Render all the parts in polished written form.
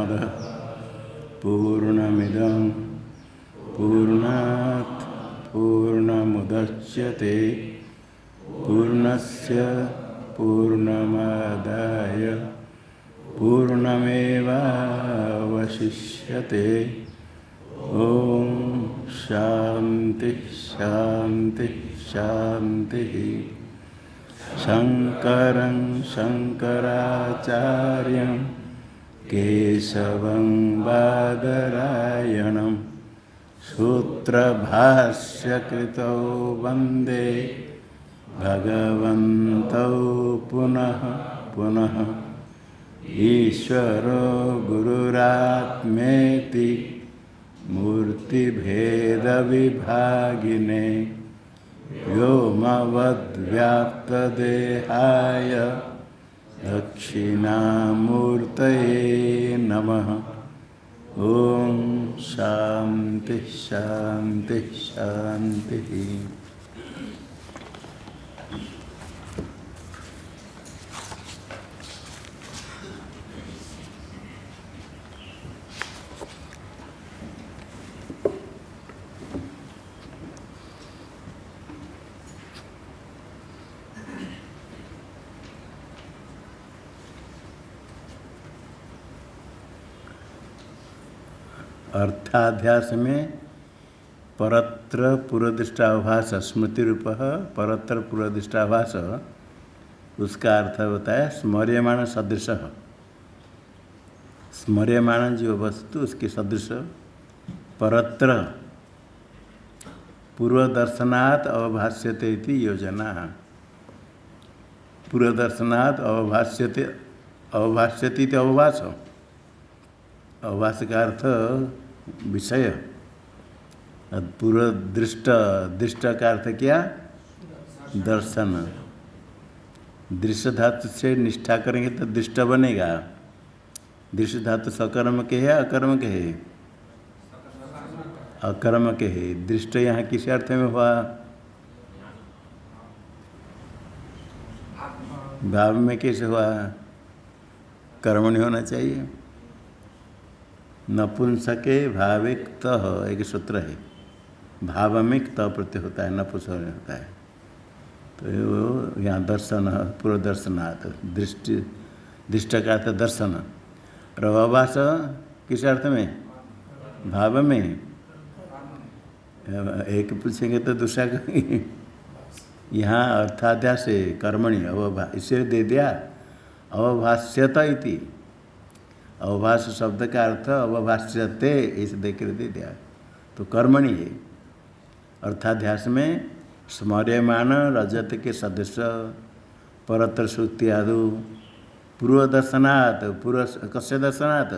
पूर्णमदः पूर्णमिदं पूर्णात् पूर्णमुदच्यते पूर्णस्य पूर्णमादाय पूर्णमेवावशिष्यते। ओम शांति शांति शांति। शंकरं शंकराचार्यं केशवं बादरायणं सूत्रभाष्यकृतौ वन्दे भगवन्तौ पुनः पुनः। ईश्वरो गुरुरात्मेति मूर्तिभेदविभागिने व्योमवद्व्याप्तदेहाय दक्षिणामूर्तये नमः। ओम शांति शांति शांति। अर्थाध्यास में परत्र पूर्वदृष्टाभास स्मृति रूप परत्र पूर्वदृष्टाभास, उसका अर्थ बताया स्मर्यमाण सदृश। स्मर्यमाण जो वस्तु उसके सदृश परत्र पूर्वदर्शनात् अवभाष्यते इति योजना। पूर्वदर्शनात् अवभाष्यते, अवभाष्यते इति अवभास। अवभास का अर्थ विषय। पूर्व दृष्ट, दृष्ट का अर्थ क्या? दर्शन। दृश्य धातु से निष्ठा करेंगे तो दृष्ट बनेगा। दृश्य धातु सकर्म के है अकर्म के है? अकर्म के है। दृष्ट यहाँ किस अर्थ में हुआ? भाव में कैसे हुआ? कर्मणि होना चाहिए। नपुंसके भाविक त एक सूत्र है, भाव में त प्रत्यय होता है, नपुंसक होता है। तो यहाँ दर्शन पूर्व दर्शनात्, दृष्टि दृष्ट का अर्थ दर्शन। और अवभास किस अर्थ में? भाव में। एक पूछेंगे तो दूसरा यहाँ अर्थाध्यास से कर्मणि अवभा इसे दे दिया अवभाष्यत इति। अवभाष शब्द का अर्थ अवभाष्यते इसे देकर दे दिया, तो कर्मणि है। अर्थाध्यास में स्मर्यमाण रजत के सदृश परत्र श्रुति आदि पूर्व दर्शनात्, पूर्व कस्य दर्शनात्?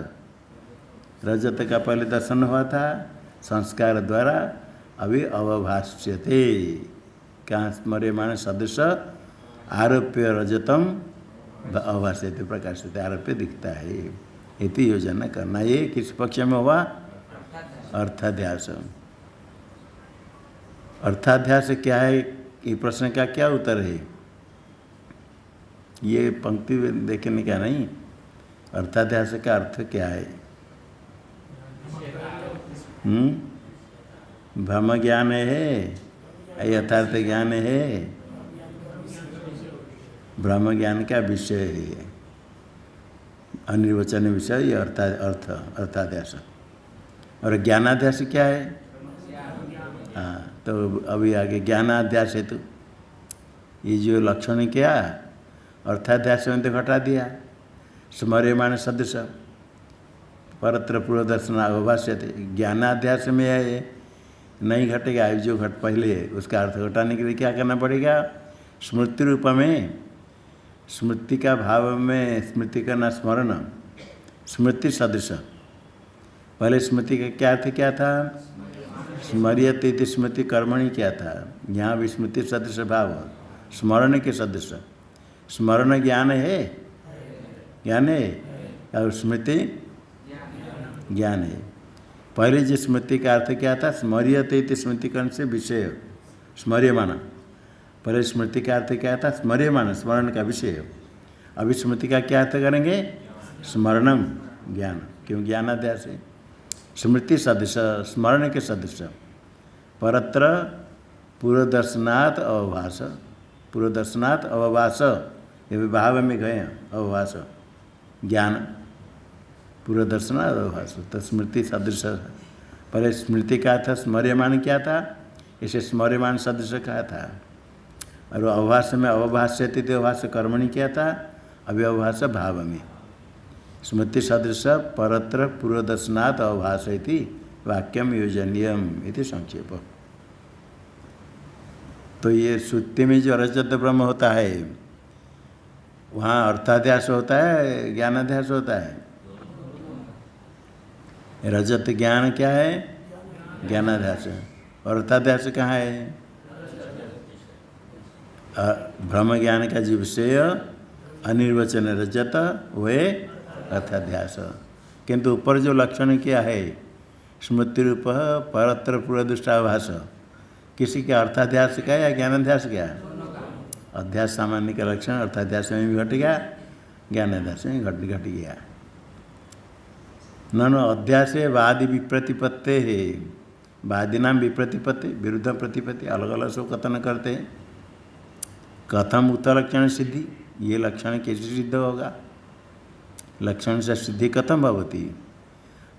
रजत का पहले दर्शन हुआ था संस्कार द्वारा, अभी अवभाष्यते। क्या? स्मर्यमाण सदृश आरोप्य रजतम अवभाष्यते, प्रकाशित आरोप्य दिखता है। इति योजना करना। ये किस पक्ष में हुआ? अर्थाध्यास। अर्थाध्यास क्या है? ये प्रश्न का क्या उत्तर है? ये पंक्ति देखने का नहीं। अर्थाध्यास का अर्थ क्या है? भ्रम ज्ञान है, यथार्थ ज्ञान है? ब्रह्म ज्ञान का विषय है, अनिर्वचन विषय, ये अर्थाध्यास। और ज्ञानाध्यास क्या है? हाँ, तो अभी आगे ज्ञानाध्यास है। तो ये जो लक्षण क्या अर्थाध्यास में तो घटा दिया। स्मर्यमाण सदृश परत्र पूर्वदर्शन अवभाष्यते। ज्ञानाध्यास में है नहीं घटेगा। जो घट पहले है उसका अर्थ घटाने के लिए क्या करना पड़ेगा? स्मृति रूप में, स्मृति का भाव में स्मृति करना, स्मरण स्मृति सदृश। पहले स्मृति का क्या अर्थ क्या था? स्मर्यते इति स्मृति कर्मणि क्या था? यहाँ भी स्मृति सदृश भाव, स्मरण के सदृश। स्मरण ज्ञान है, ज्ञान है, और स्मृति ज्ञान है। पहले जो स्मृति का अर्थ क्या था? स्मर्यते इति स्मृति कर्ण से विषय स्मर्यमाण। पहले स्मृति का अर्थ क्या था? स्मर्यमाण, स्मरण का विषय। अभी स्मृति का क्या अर्थ करेंगे? स्मरणम, ज्ञान, क्यों ज्ञानाध्यास है? स्मृति सदृश, स्मरण के सदृश, परत्र पूर्वदर्शनात् अवभास, पूर्वदर्शनात् अवभास, ये भाव में गए अवभास, ज्ञान पूर्वदर्शनात् अवभास, तो स्मृति सदृश। पहले स्मृति का था, स्मर्यमान क्या था, इसे स्मर्यमान सदृश कहा था। और अवभास में अवभाष्यति अवभास कर्मणि क्या था, अभी अवभास भाव में। स्मृति सदृश परत्र पूर्वदर्शनात् अवभास इति वाक्यम योजनीयम इति संक्षेप। तो ये सुत्ति में जो रजत ब्रह्म होता है वहाँ अर्थाध्यास होता है, ज्ञानाध्यास होता है। रजत ज्ञान क्या है, ज्ञानाध्यास है। और अर्थाध्यास कहाँ है, ब्रह्म ज्ञान का जो विषय अनिर्वचन रजत वे अर्थाध्यास। किंतु ऊपर जो लक्षण क्या है, स्मृति रूप परत्र पूर्वदृष्टाभास, किसी के अर्थाध्यास का या ज्ञानाध्यास का? अध्यास सामान्य का लक्षण अर्थाध्यास में भी घट गया, ज्ञानाध्यास में घट गया। ननु अध्यास वादि विप्रतिपत्ति है, वादी नाम विप्रतिपत्ति, विरुद्ध प्रतिपत्ति, अलग अलग सो कथन करते हैं। कथम उत लक्षण सिद्धि, ये लक्षण कैसे सिद्ध होगा? लक्षण से सिद्धि कथम भवती?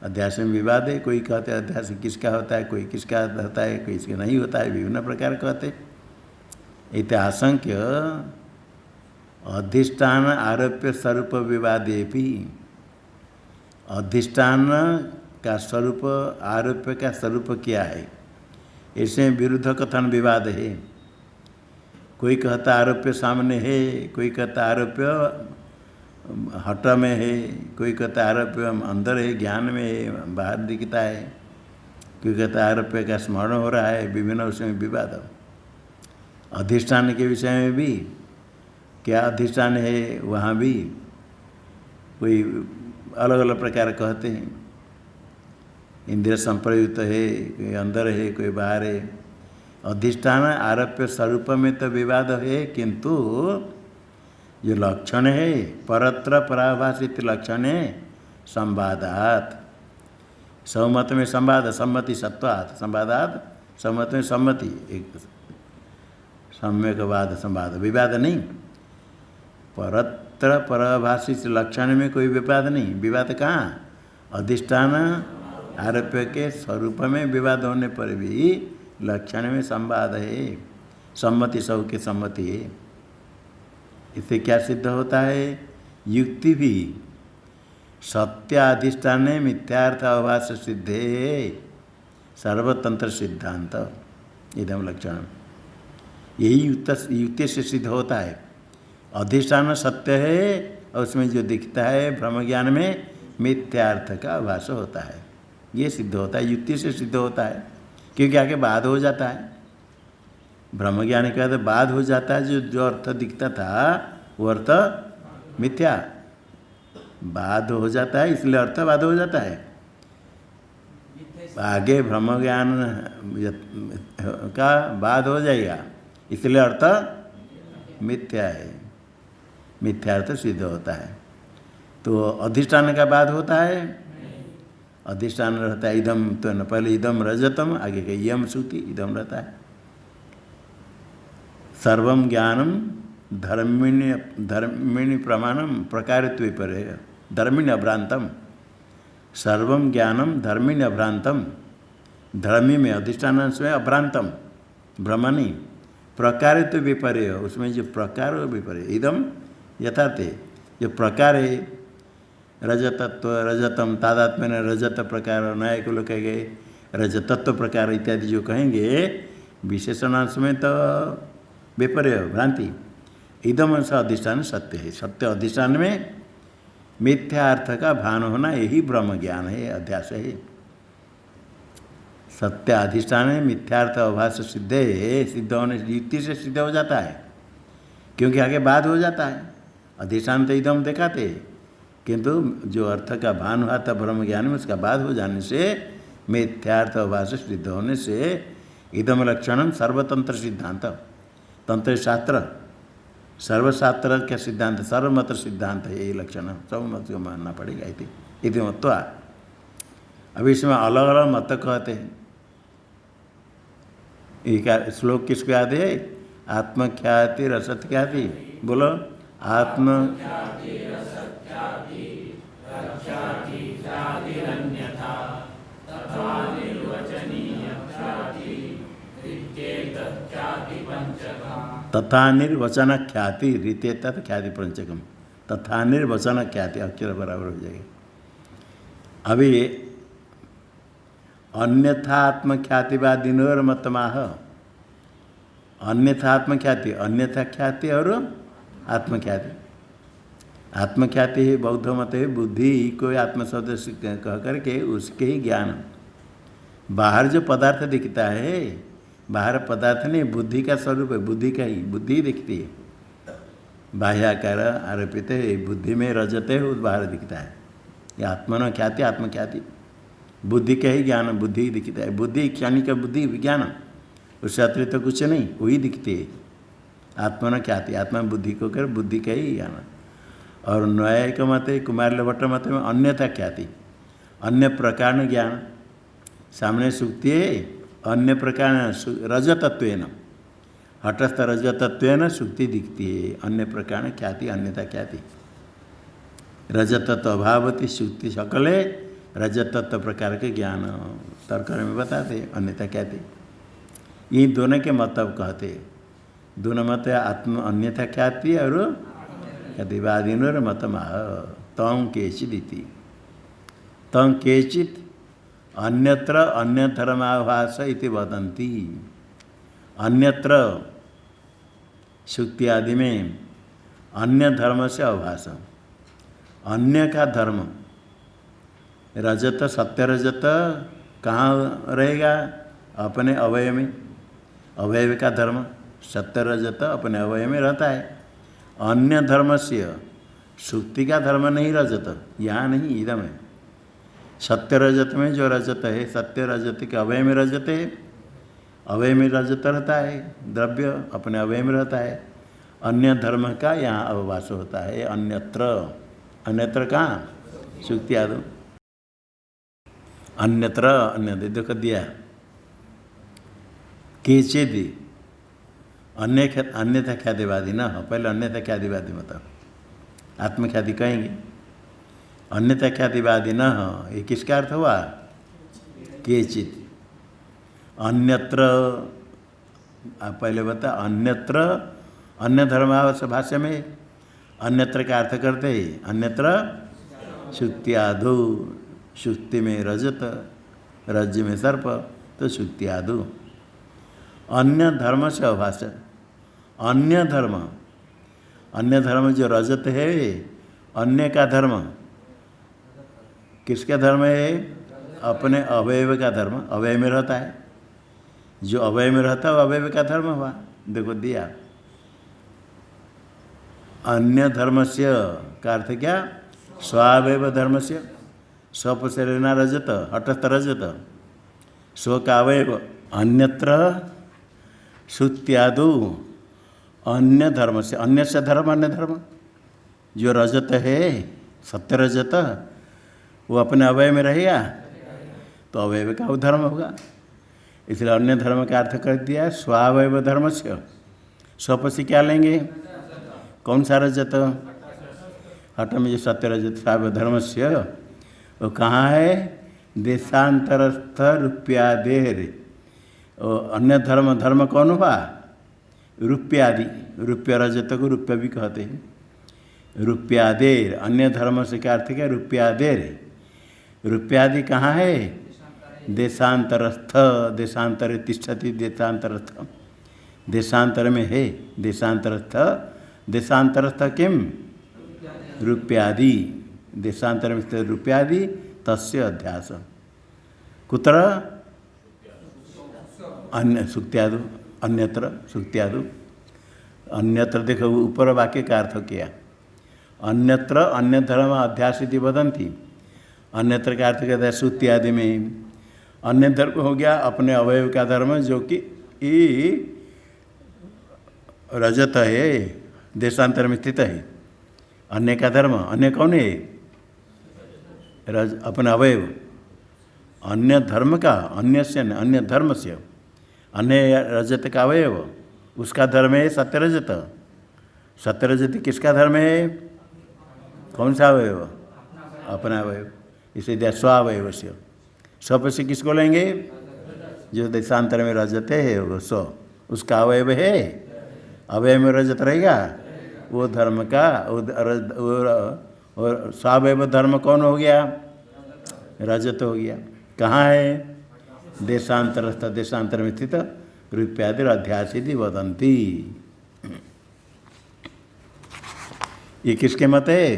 अध्यास में विवाद है, कोई कहते हैं अध्यास किसका होता है, कोई किसका होता है, कोई इसका नहीं होता है, विभिन्न प्रकार कहते। इत आशंक्य अधिष्ठान आरोप्य स्वरूप विवादे भी, अधिष्ठान का स्वरूप आरोप्य का स्वरूप क्या है, ऐसे विरुद्ध कथन विवाद है। कोई कहता आरोप्य सामने है, कोई कहता आरोप्य हट में है, कोई कहता आरोप्य अंदर है, ज्ञान में है, बाहर दिखता है, कोई कहता आरोप्य का स्मरण हो रहा है, विभिन्न उसमें विवाद। अधिष्ठान के विषय में भी क्या अधिष्ठान है, वहाँ भी कोई अलग अलग प्रकार कहते हैं। इंद्रिय संप्रयुक्त है, कोई अंदर है, कोई बाहर है। अधिष्ठान आरोप्य स्वरूप में तो विवाद है, किंतु जो लक्षण है परत्र पराभाषित लक्षण है संवादात, सहमत में संवाद, सम्मति सत्वात्, संवादात सम्मत में सम्मति, एक सम्यकवाद संवाद, विवाद नहीं। परत्र पराभाषित लक्षण में कोई विवाद नहीं। विवाद कहाँ? अधिष्ठान आरोप्य के स्वरूप में विवाद होने पर भी लक्षण में संवाद है, सम्मति सब की सम्मति है। इससे क्या सिद्ध होता है? युक्ति भी सत्याधिष्ठान मिथ्यार्थ अभास सिद्धे सर्वतंत्र सिद्धांत, इदम लक्षण, यही युक्ति से सिद्ध होता है। अधिष्ठान सत्य है और उसमें जो दिखता है ब्रह्म ज्ञान में मिथ्यार्थ का आभास होता है, ये सिद्ध होता है, युक्ति से सिद्ध होता है। क्योंकि आगे बाद हो जाता है, ब्रह्म ज्ञान का तो बाद हो जाता है, जो अर्थ दिखता था वो अर्थ मिथ्या बाद हो जाता है, इसलिए अर्थ बाद हो जाता है। आगे ब्रह्म ज्ञान का बाद हो जाएगा, इसलिए अर्थ मिथ्या है, मिथ्यार्थ सिद्ध होता है। तो अधिष्ठान का बाद होता है, अधिष्ठान रहता है इदम, तो न पहले इदम रजतम, आगे का यम श्रुति, इदम रहता है। सर्वम ज्ञानम धर्मिणी प्रमाणम प्रकारित्व पर है, धर्मिणी अभ्रांतम, सर्वम ज्ञानम धर्मिणी अभ्रांतम, धर्मी में अधिष्ठान में अभ्रांतम ब्रह्म नहीं, प्रकारित्व विपर्य, उसमें जो प्रकार हो विपर्य, इदम यथार्थ है, जो प्रकार है रजतत्व रजतम तादात्म्य ने रजत प्रकार, नए को लोग कहेंगे रजतत्व प्रकार इत्यादि जो कहेंगे विशेषणांश में तो विपर्य भ्रांति। इदम से अधिष्ठान सत्य है, सत्य अधिष्ठान में मिथ्या अर्थ का भान होना, यही ब्रह्म ज्ञान है, अध्यास है। सत्य अधिष्ठान में मिथ्यार्थ अभास सिद्ध है, सिद्ध होने युक्ति से सिद्ध हो जाता है, क्योंकि आगे बाद हो जाता है। अधिष्ठान तो इदम दिखाते, किंतु जो अर्थ का भान हुआ था ब्रह्म ज्ञान में, उसका बाद हो जाने से मिथ्यार्थ अभास सिद्ध होने से इदम लक्षणम सर्वतंत्र सिद्धांत, तंत्र शास्त्र सर्वशास्त्र का सिद्धांत, सर्वमत सिद्धांत है, यही लक्षण सब मत को मानना पड़ेगा। इति मत्वा। अभी इसमें अलग अलग मत कहते हैं। एक श्लोक किसको याद है? आत्मख्याति रसत ख्याति, बोलो। आत्म तथा निर्वचन ख्याति रीते तत् ख्याति पंचकम। तथा निर्वचन ख्याति अक्षर बराबर हो जाएगा। अभी अन्यथा आत्मख्यातिवादिनो और मतमाह। अन्यथा आत्मख्याति, अन्यथा ख्याति और आत्मख्याति। आत्मख्याति ही बौद्ध मत है, बुद्धि को आत्मशब्द कह करके उसके ही ज्ञान। बाहर जो पदार्थ दिखता है, बाहर पदार्थ नहीं, बुद्धि का स्वरूप है, बुद्धि का ही, बुद्धि ही दिखती है। बाह्याकार आरोपित है, बुद्धि में रजत है, वो बाहर दिखता है। ये आत्मन ख्याति, आत्मख्याति, बुद्धि का ही ज्ञान, बुद्धि ही दिखता है। बुद्धि क्षणिक बुद्धि विज्ञान, उससे अतिरिक्त तो कुछ नहीं, वही दिखती है। आत्मन ख्याति, आत्मा बुद्धि को कर बुद्धि का ही ज्ञान। और न्यायिक मत है, कुमार लभट्ट मत में अन्यथा ख्याति, अन्य प्रकार ज्ञान। सामने सुक्ति है, अन्य प्रकार रजतत्वेन, हटस्थ रजतत्वेन सुक्ति दिखती है। अन्य प्रकार ख्याति, अन्यथा ख्याति। रजतत्व अभावती सुक्ति सकल है, रजतत्व प्रकार के ज्ञान तर्क में बताते, अन्यथा ख्याति। ये दोनों के मत अब कहते, दोनों मत आत्म अन्यथा ख्याति और ख्यातिवादीन और मतमाह। तम केचिदिति, तम केचित अन्यत्र अन्य धर्माभास इति वदन्ति। अन्यत्र श्रुति आदि में अन्य धर्म से आभास, अन्य का धर्म। रजत, सत्य रजत कहाँ रहेगा? अपने अवयव में, अवयव का धर्म सत्य रजत अपने अवयव में रहता है। अन्य धर्म से श्रुति का धर्म नहीं रजत, यहाँ नहीं, इदम है। सत्य रजत में जो रजत है, सत्य रजत के अवयव में रजत है, अवयव में रजत रहता है, द्रव्य अपने अवयव में रहता है। अन्य धर्म का यहाँ अवभास होता है। अन्यत्र, अन्यत्र कहाँ? श्रुति आदि। अन्यत्र, अन्य देखो दिया केचेदि अन्यथा ख्यातिवादी न हो। पहले अन्यथा ख्यातिवादी मतलब आत्मख्याति कहेंगे, अन्यथा ख्यातिवादी न हो। ये किसका अर्थ हुआ? केचित। अन्यत्र, पहले बता, अन्यत्र अन्य धर्मावश्य भाष्य में अन्यत्र का अर्थ करते हैं, अन्यत्र श्रुति आदो, श्रुति में रजत, रज्जु में सर्प, तो श्रुति आदो। अन्य धर्म से अभाष्य, अन्य धर्म, अन्य धर्म जो रजत है, अन्य का धर्म किसका धर्म है? अपने अवयव का धर्म, अवयव में रहता है। जो अवयव में रहता है वो अवयव का धर्म हुआ। देखो दिया, अन्य धर्म से का अर्थ क्या? स्वावयव धर्म से, स्वप से लेना रजत, हटस्थ रजत, स्व का अवयव। अन्यत्र श्रुत्यादो, अन्य धर्म से, अन्य से धर्म, अन्य धर्म जो रजत है, सत्य रजत, वो अपने अवयव में रहेगा तो अवयव का धर्म होगा। इसलिए अन्य धर्म का अर्थ कर दिया स्वावयव धर्म से। स्वप से क्या लेंगे? कौन सा रजत? हट में जो सत्य रजत स्वावयव धर्म से, वो कहाँ है? देशांतरस्थ रुपयादेर। अन्य धर्म, धर्म कौन हुआ? रुपयादि, रुपया रजत को रुपया भी कहते हैं। रुपयादेर, अन्य धर्म से क्या अर्थ क्या? रुपयादेर। रुपयादि कहाँ है? देशांतरस्थ, देशांतर तिष्ठति, देशांतरस्थ, देशांतर में है। देशांतरस्थ, देशांतरस्थ किम? रुपयादि, देशांतर में स्थित रुपयादि, तस्य अध्यास। कुत्र? अन्य सुक्त्यादु, अन्यत्र सुक्त्यादु। अन्यत्र देखो ऊपर वाक्य का अर्थ किया, अन्यत्र अन्य धर्म अध्यास इति वदन्ति। अन्यत्र का अर्थ कहता है श्रुति आदि में अन्य धर्म हो गया अपने अवयव का धर्म, जो कि रजत है, देशांतर में स्थित है। अन्य का धर्म, अन्य कौन है? अपने अवयव, अन्य धर्म का, अन्य से अन्य धर्म से, अन्य रजत का अवयव, उसका धर्म है सत्य रजत। सत्य रजत किसका धर्म है? कौन सा अवयव? अपना अवयव। इसे दिया स्वावयव से। स्व से किसको लेंगे? जो देशांतर में रजत है वो स्व, उसका अवयव है। अवयव में रजत रहेगा, वो धर्म का और स्वावयव धर्म कौन हो गया? रजत हो गया। कहाँ है? देशांतरस्थ, देशांतर में स्थित रूप्यादि अध्यासिति वदंती। ये किसके मत है?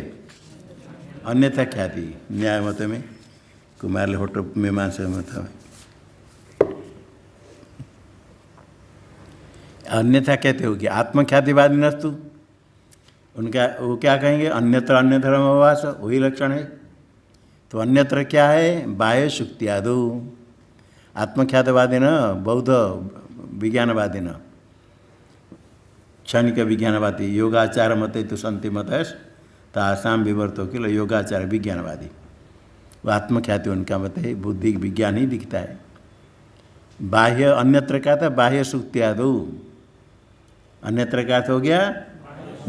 अन्यथा ख्याति न्याय मत में, कुमार होटो मीमांसा मत है। अन्यथा कहते हो कि आत्मख्यातिवादी नस्तु, उनका वो क्या कहेंगे? अन्यत्र अन्य धर्म अवास, वही लक्षण है। तो अन्यत्र क्या है? बाह्य शुक्ति आदो। आत्मख्यातवादी न बौद्ध विज्ञानवादी न, क्षणिक विज्ञानवादी, योगाचार मत तो संति मत तासाम विवर्तो किल योगाचार विज्ञानवादी। वो आत्मख्याति उनका मत है, बुद्धि विज्ञान ही दिखता है। बाह्य अन्यत्र का था बाह्य सुक्ति आदो, अन्यत्र का हो गया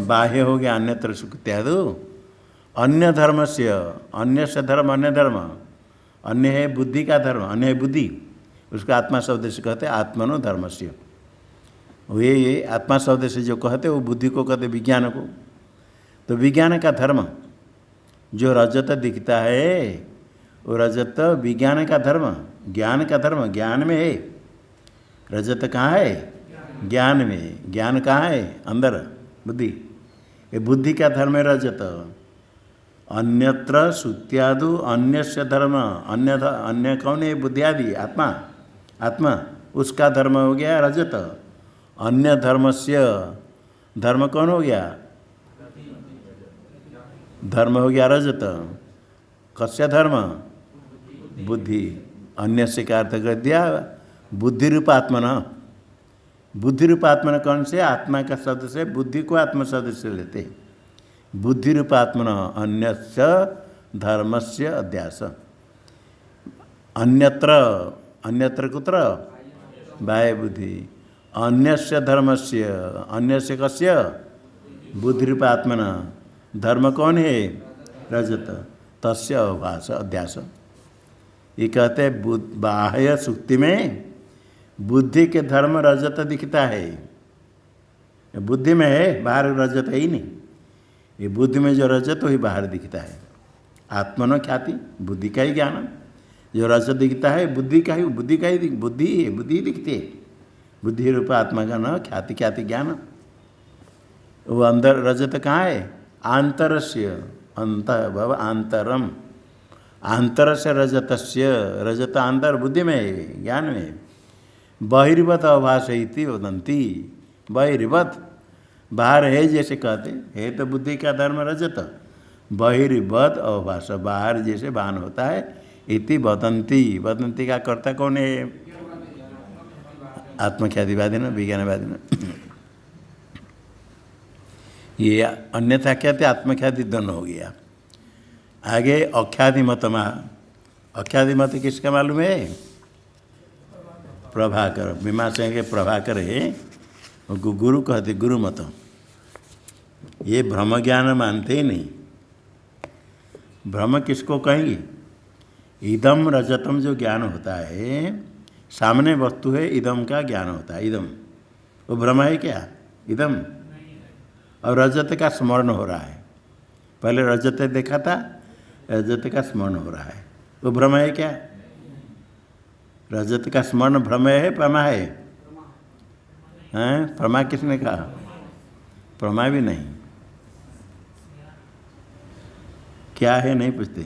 बाह्य हो गया, अन्यत्र सुक्ति आदो। अन्य धर्म से, अन्य से धर्म, अन्य धर्म, अन्य है बुद्धि का धर्म, अन्य है बुद्धि, उसका आत्मा शब्द से कहते हैं आत्मनो धर्म से। ये आत्मा शब्द से जो कहते वो बुद्धि को कहते विज्ञान को। तो विज्ञान का धर्म जो रजत दिखता है, वो रजत विज्ञान का धर्म, ज्ञान का धर्म, ज्ञान में है। रजत कहाँ है? ज्ञान में। ज्ञान कहाँ है? अंदर बुद्धि। ये बुद्धि का धर्म है रजत। अन्यत्र सुत्यादु अन्यस्य धर्म, अन्य कौन है? बुद्धि आदि, आत्मा, आत्मा उसका धर्म हो गया रजत। अन्य धर्मस्य धर्म कौन हो गया? धर्म हो गया रजत। कस्य धर्म? बुद्धि। अन्य से का अर्थ कर दिया बुद्धि रूप आत्मन। बुद्धि रूप आत्मन कौन से? आत्मा का शब्द से, बुद्धि को आत्म शब्द से लेते। बुद्धि रूप आत्मन अन्यस्य धर्मस्य अध्यास। अन्यत्र, अन्यत्र कुत्र? बाह्य बुद्धि। अन्यस्य धर्मस्य, अन्यस्य कस्य? बुद्धि रूप आत्मन। धर्म कौन है? रजत। तस्य अभास अध्यास। ये कहते हैं बाह्य सुक्ति में बुद्धि के धर्म रजत दिखता है। बुद्धि में है, बाहर रजत है ही नहीं। ये बुद्धि में जो रजत वही बाहर दिखता है। आत्मनो ख्याति, बुद्धि का ही ज्ञान। जो रजत दिखता है बुद्धि का ही, बुद्धि का ही, बुद्धि है, बुद्धि दिखती है। बुद्धि रूप आत्मा का न ख्याति, ख्याति ज्ञान। वो अंदर रजत कहाँ है? आंतरस्य, अंत भव आंतरम, आंतर से रजतस्य, रजत अंतर बुद्धि में है, ज्ञान में। बहिर्वत अभास इति वदंती। बहिर्वत बाहर है जैसे कहते है, तो बुद्धि का धर्म रजत। बहिर्वत अभास, बाहर जैसे भान होता है। इति वदंती, वदंती का कर्ता कौन है? आत्मख्यातिवादी न, विज्ञानवादी न। ये अन्यथा कहते आत्मख्याति दोनों हो गया। आगे अख्याति मत में, अख्याति मत किसका मालूम है? प्रभाकर, मीमांसा के प्रभाकर है, गुरु कहते, गुरु मत। ये ब्रह्म ज्ञान मानते ही नहीं। ब्रह्म किसको कहेंगे? इदम रजतम जो ज्ञान होता है, सामने वस्तु है, इदम का ज्ञान होता है। इदम वो ब्रह्म है क्या? इदम। और रजत का स्मरण हो रहा है। पहले रजत देखा था, रजत का स्मरण हो रहा है, वो भ्रम है क्या? रजत का स्मरण भ्रम है, प्रमा है? हैं? प्रमा किसने कहा? प्रमा भी नहीं। क्या है नहीं पूछते।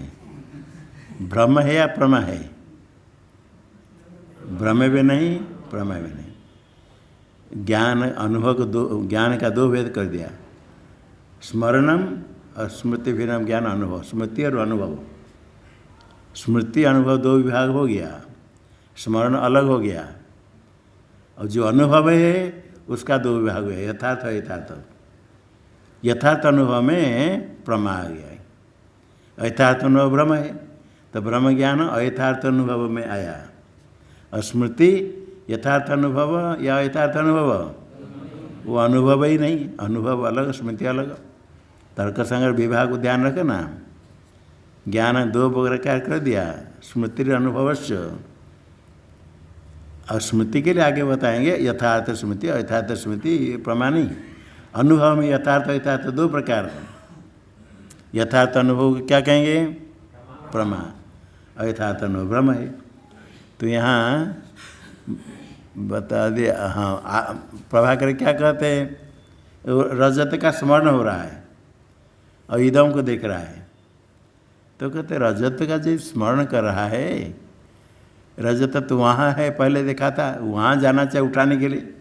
भ्रम है या प्रमा है? भ्रम भी नहीं, प्रमा भी नहीं। ज्ञान अनुभव को दो, ज्ञान का दो भेद कर दिया। स्मरणम और स्मृति भिन्नम ज्ञान अनुभव। स्मृति और अनुभव, स्मृति अनुभव दो विभाग हो गया, स्मरण अलग हो गया। और जो अनुभव है उसका दो विभाग है, यथार्थ और यथार्थ। यथार्थ अनुभव में प्रमा आ गया है, यथार्थ अनुभव भ्रम है। तो ब्रह्म ज्ञान अयथार्थ अनुभव में आया। स्मृति यथार्थ अनुभव या यथार्थ अनुभव, वो अनुभव ही नहीं, अनुभव अलग स्मृति अलग। तर्क संग्रह विभाग को ध्यान रखना। ज्ञान दो प्रकार कर दिया, स्मृति अनुभवस्य। और स्मृति के लिए आगे बताएंगे यथार्थ स्मृति अयथार्थ स्मृति प्रमाणी। अनुभव में यथार्थ यथार्थ दो प्रकार। यथार्थ अनुभव क्या कहेंगे, प्रमा। अयथार्थ अनुभव ब्रह्म है। तो यहाँ बता दे, हाँ प्रभाकर क्या कहते हैं, रजत का स्मरण हो रहा है और इदम को देख रहा है। तो कहते रजत का जो स्मरण कर रहा है, रजत तो वहाँ है, पहले देखा था, वहाँ जाना चाहिए उठाने के लिए,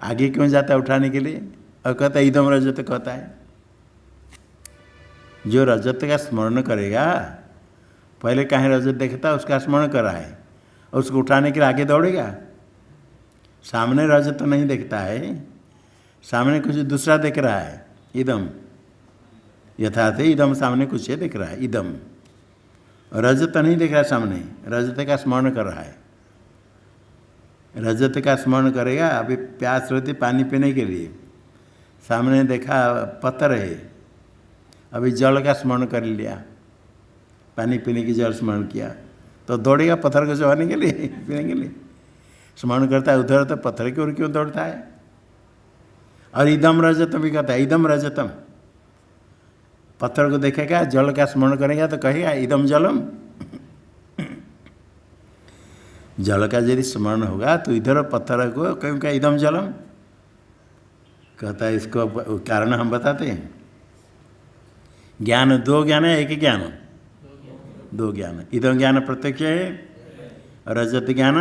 आगे क्यों जाता है उठाने के लिए। और कहता है इदम रजत कहता है। जो रजत का स्मरण करेगा, पहले कहीं रजत देखता उसका स्मरण कर रहा है और उसको उठाने के लिए आगे दौड़ेगा। सामने रजत नहीं देखता है, सामने कुछ दूसरा देख रहा है, इदम यथार्थ इदम सामने कुछ है देख रहा है, इदम। रजत नहीं देख रहा है सामने, रजत का स्मरण कर रहा है। रजत का स्मरण करेगा, अभी प्यास रहती पानी पीने के लिए, सामने देखा पत्थर है, अभी जल का स्मरण कर लिया, पानी पीने की जल स्मरण किया, तो दौड़ेगा पत्थर को चबाने के लिए, पीने के लिए स्मरण करता है। उधर तो पत्थर की ओर क्यों दौड़ता है। और इदम रजतम भी कहता है, इदम रजतम। पत्थर को देखेगा, जल का स्मरण करेगा तो कहेगा इदम जलम। जल का यदि स्मरण होगा तो इधर पत्थर को कहेगा इदम जलम। कहता है इसको कारण हम बताते हैं। ज्ञान दो ज्ञान है, एक ज्ञान, दो ज्ञान। इदम ज्ञान प्रत्यक्ष है, रजत ज्ञान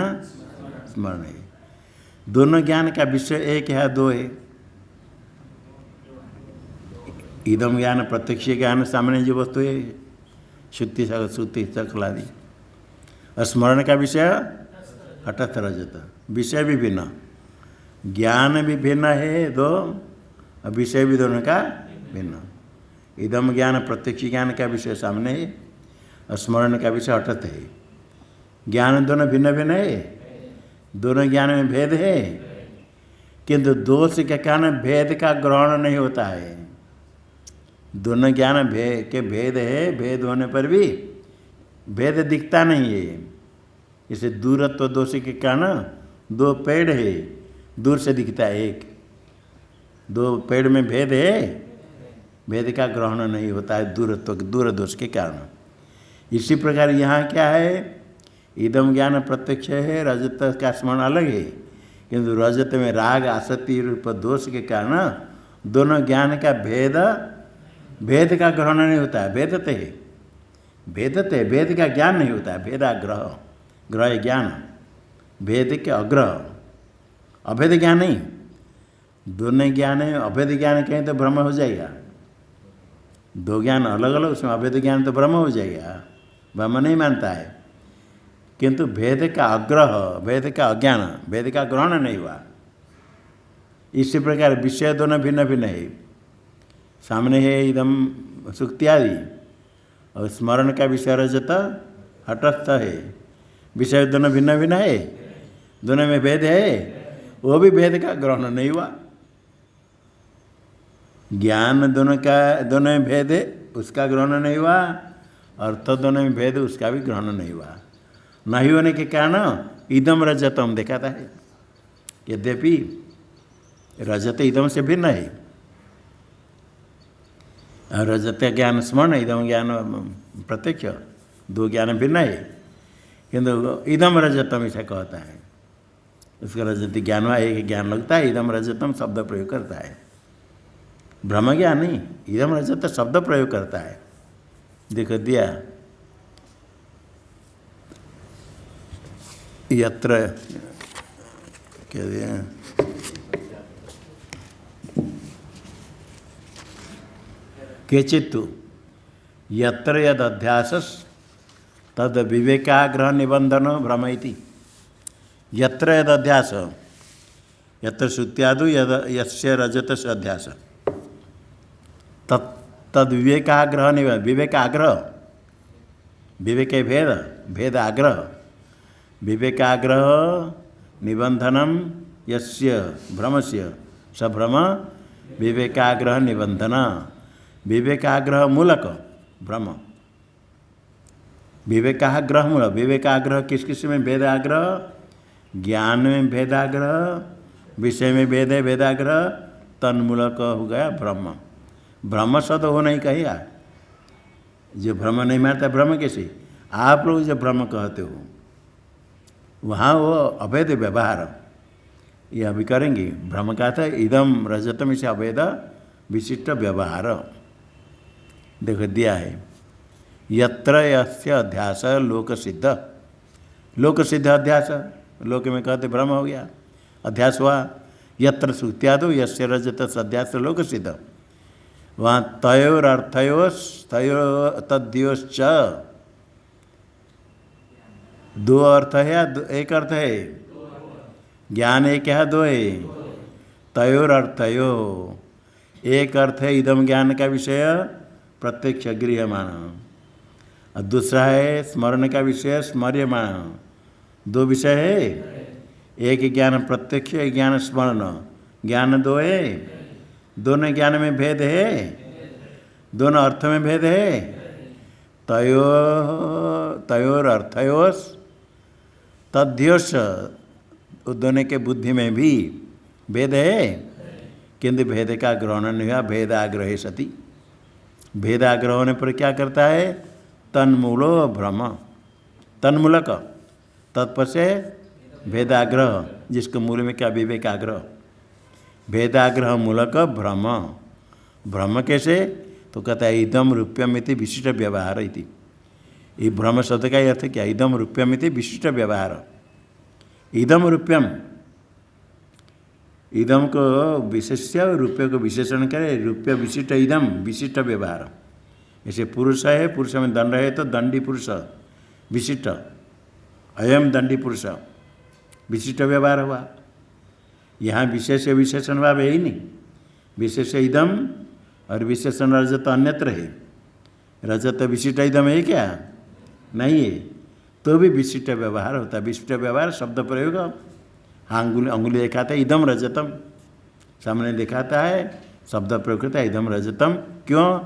स्मरण है। दोनों ज्ञान का विषय एक है दो है। इदम ज्ञान प्रत्यक्ष ज्ञान सामने जो वस्तु है, श्रुति सकलादि। और स्मरण का विषय हठस्थ रजत, विषय भी भिन्न, ज्ञान भी भिन्न है दो, और विषय भी दोनों का भिन्न। इदम ज्ञान प्रत्यक्ष ज्ञान का विषय सामने है और स्मरण का विषय हठस्थ है। ज्ञान दोनों भिन्न भिन्न है, दोनों ज्ञान में भेद है, किंतु दोष के कारण भेद का ग्रहण नहीं होता है। दोनों ज्ञान के भेद है, भेद होने पर भी भेद दिखता नहीं है। इसे दूरत्व दोष के कारण दो पेड़ है, दूर से दिखता है एक, दो पेड़ में भेद है, भेद का ग्रहण नहीं होता है दूरत्व दूर दोष के कारण। इसी प्रकार यहाँ क्या है, इदम ज्ञान प्रत्यक्ष है, रजत का स्मरण अलग है, किंतु रजत में राग आसक्ति रूप दोष के कारण दोनों ज्ञान का भेद का ग्रहण नहीं होता है। भेदते है, भेदते भेद का ज्ञान नहीं होता है। भेदाग्रह, ग्रह ज्ञान, भेद के अग्रह, अभेद ज्ञान नहीं। दोनों ज्ञान है, अभेद ज्ञान कहें तो ब्रह्म हो जाएगा। दो ज्ञान अलग अलग, उसमें अभेद ज्ञान तो ब्रह्म हो जाएगा, ब्रह्म नहीं मानता है। किंतु भेद का आग्रह, भेद का अज्ञान, भेद का ग्रहण नहीं हुआ। इसी प्रकार विषय दोनों भिन्न भिन्न है। सामने है इदम सुक्ति आदि, और स्मरण का विषय रजत हटस्थ है। विषय दोनों भिन्न भिन्न है, दोनों में भेद है, वो भी भेद का ग्रहण नहीं हुआ। ज्ञान दोनों में भेद है, उसका ग्रहण नहीं हुआ, अर्थ दोनों में भेद, उसका भी ग्रहण नहीं हुआ। नहीं होने के कारण इदम रजतम दिखाता है। यद्यपि रजत इदम से भिन्न है, और रजत ज्ञान स्मरण, इदम ज्ञान प्रत्यक्ष, दो ज्ञान भिन्न है, किंतु इदम रजतम ऐसा कहता है। उसका रजत ज्ञान हुआ, एक ज्ञान लगता है, इदम रजतम शब्द प्रयोग करता है। ब्रह्म ज्ञान नहीं, इदम रजत शब्द प्रयोग करता है। देखो दिया यत्र क्या दिया, केचित्तु यत्र यद अध्यासस तद विवेकाग्रह निबंधन भ्रम इति। यत्र यद अध्यास, यत्र श्रुत्यादु यद यस्य रजतस्य अध्यास, तद विवेकाग्रह निबंधन, विवेकाग्रह विवेक भेद, भेद आग्रह, विवेकाग्रह निबंधनम यस्य भ्रमस्य स भ्रम विवेकाग्रह निबंधन, विवेकाग्रह मूलक भ्रम, विवेकाग्रह मूलक, विवेकाग्रह किस किस में भेदाग्रह, ज्ञान में भेदाग्रह, विषय में भेद है भेदाग्रह, तन्मूलक हो गया भ्रम। भ्रम शब्द हो नहीं कहेगा, जो भ्रम नहीं मारता भ्रम कैसे, आप लोग जो भ्रम कहते हो वहाँ वो अवैध व्यवहार, ये अभी करेंगे। भ्रम का था इदम रजतम से अवैध विशिष्ट व्यवहार देखो दिया है। यत्र यस्य अध्यास लोक सिद्ध, लोक सिद्ध अध्यास, लोक में कहते भ्रम हो गया, अध्यास हुआ। यत्र सुत्यादो यस्य रजत अध्यास लोक सिद्ध, वहाँ तयोर अर्थयोस तयो तद्योश्च, दो अर्थ है या एक अर्थ है, ज्ञान एक है दो है, तयोर अर्थयो, एक अर्थ है इदम ज्ञान का विषय प्रत्यक्ष गृह्यमाण, और दूसरा है स्मरण का विषय स्मर्यमाण, दो विषय है, एक ज्ञान प्रत्यक्ष एक ज्ञान स्मरण, ज्ञान दो है, दोनों ज्ञान में भेद है, दोनों अर्थ में भेद है, तयोर अर्थयोस तद्योश, दोनों के बुद्धि में भी भेद है, किंतु भेद का ग्रहण नहीं हुआ, भेदाग्रह सती, भेदाग्रह होने पर क्या करता है, तन्मूलो भ्रम, तन्मूलक, तत्पर से भेदाग्रह, जिसके मूल में क्या विवेकाग्रह, भेदाग्रह मूलक भ्रम, भ्रम कैसे, तो कहता है इदम रूप्यम इति विशिष्ट व्यवहार इति, ये भ्रम शब्द का अर्थ क्या, इदम रूप्यम इति विशिष्ट व्यवहार, इदम रूप्यम, इदम को विशेष्य रूप्य को विशेषण करे, रूप्य विशिष्ट इदम विशिष्ट व्यवहार, जैसे पुरुष है, पुरुष में दंड है तो दंडी पुरुष विशिष्ट, अयम दंडी पुरुष विशिष्ट व्यवहार हुआ। यहाँ विशेष विशेषण भाव है ही नहीं, विशेष इदम और विशेषण रजत अन्यत्र है, रजत विशिष्ट इदम है क्या, नहीं है, तो भी विशिष्ट व्यवहार होता है। विशिष्ट व्यवहार शब्द प्रयोग, हाँ अंगुली दिखाता है इदम रजतम, सामने दिखाता है शब्द प्रयोग करता है इदम रजतम, क्यों,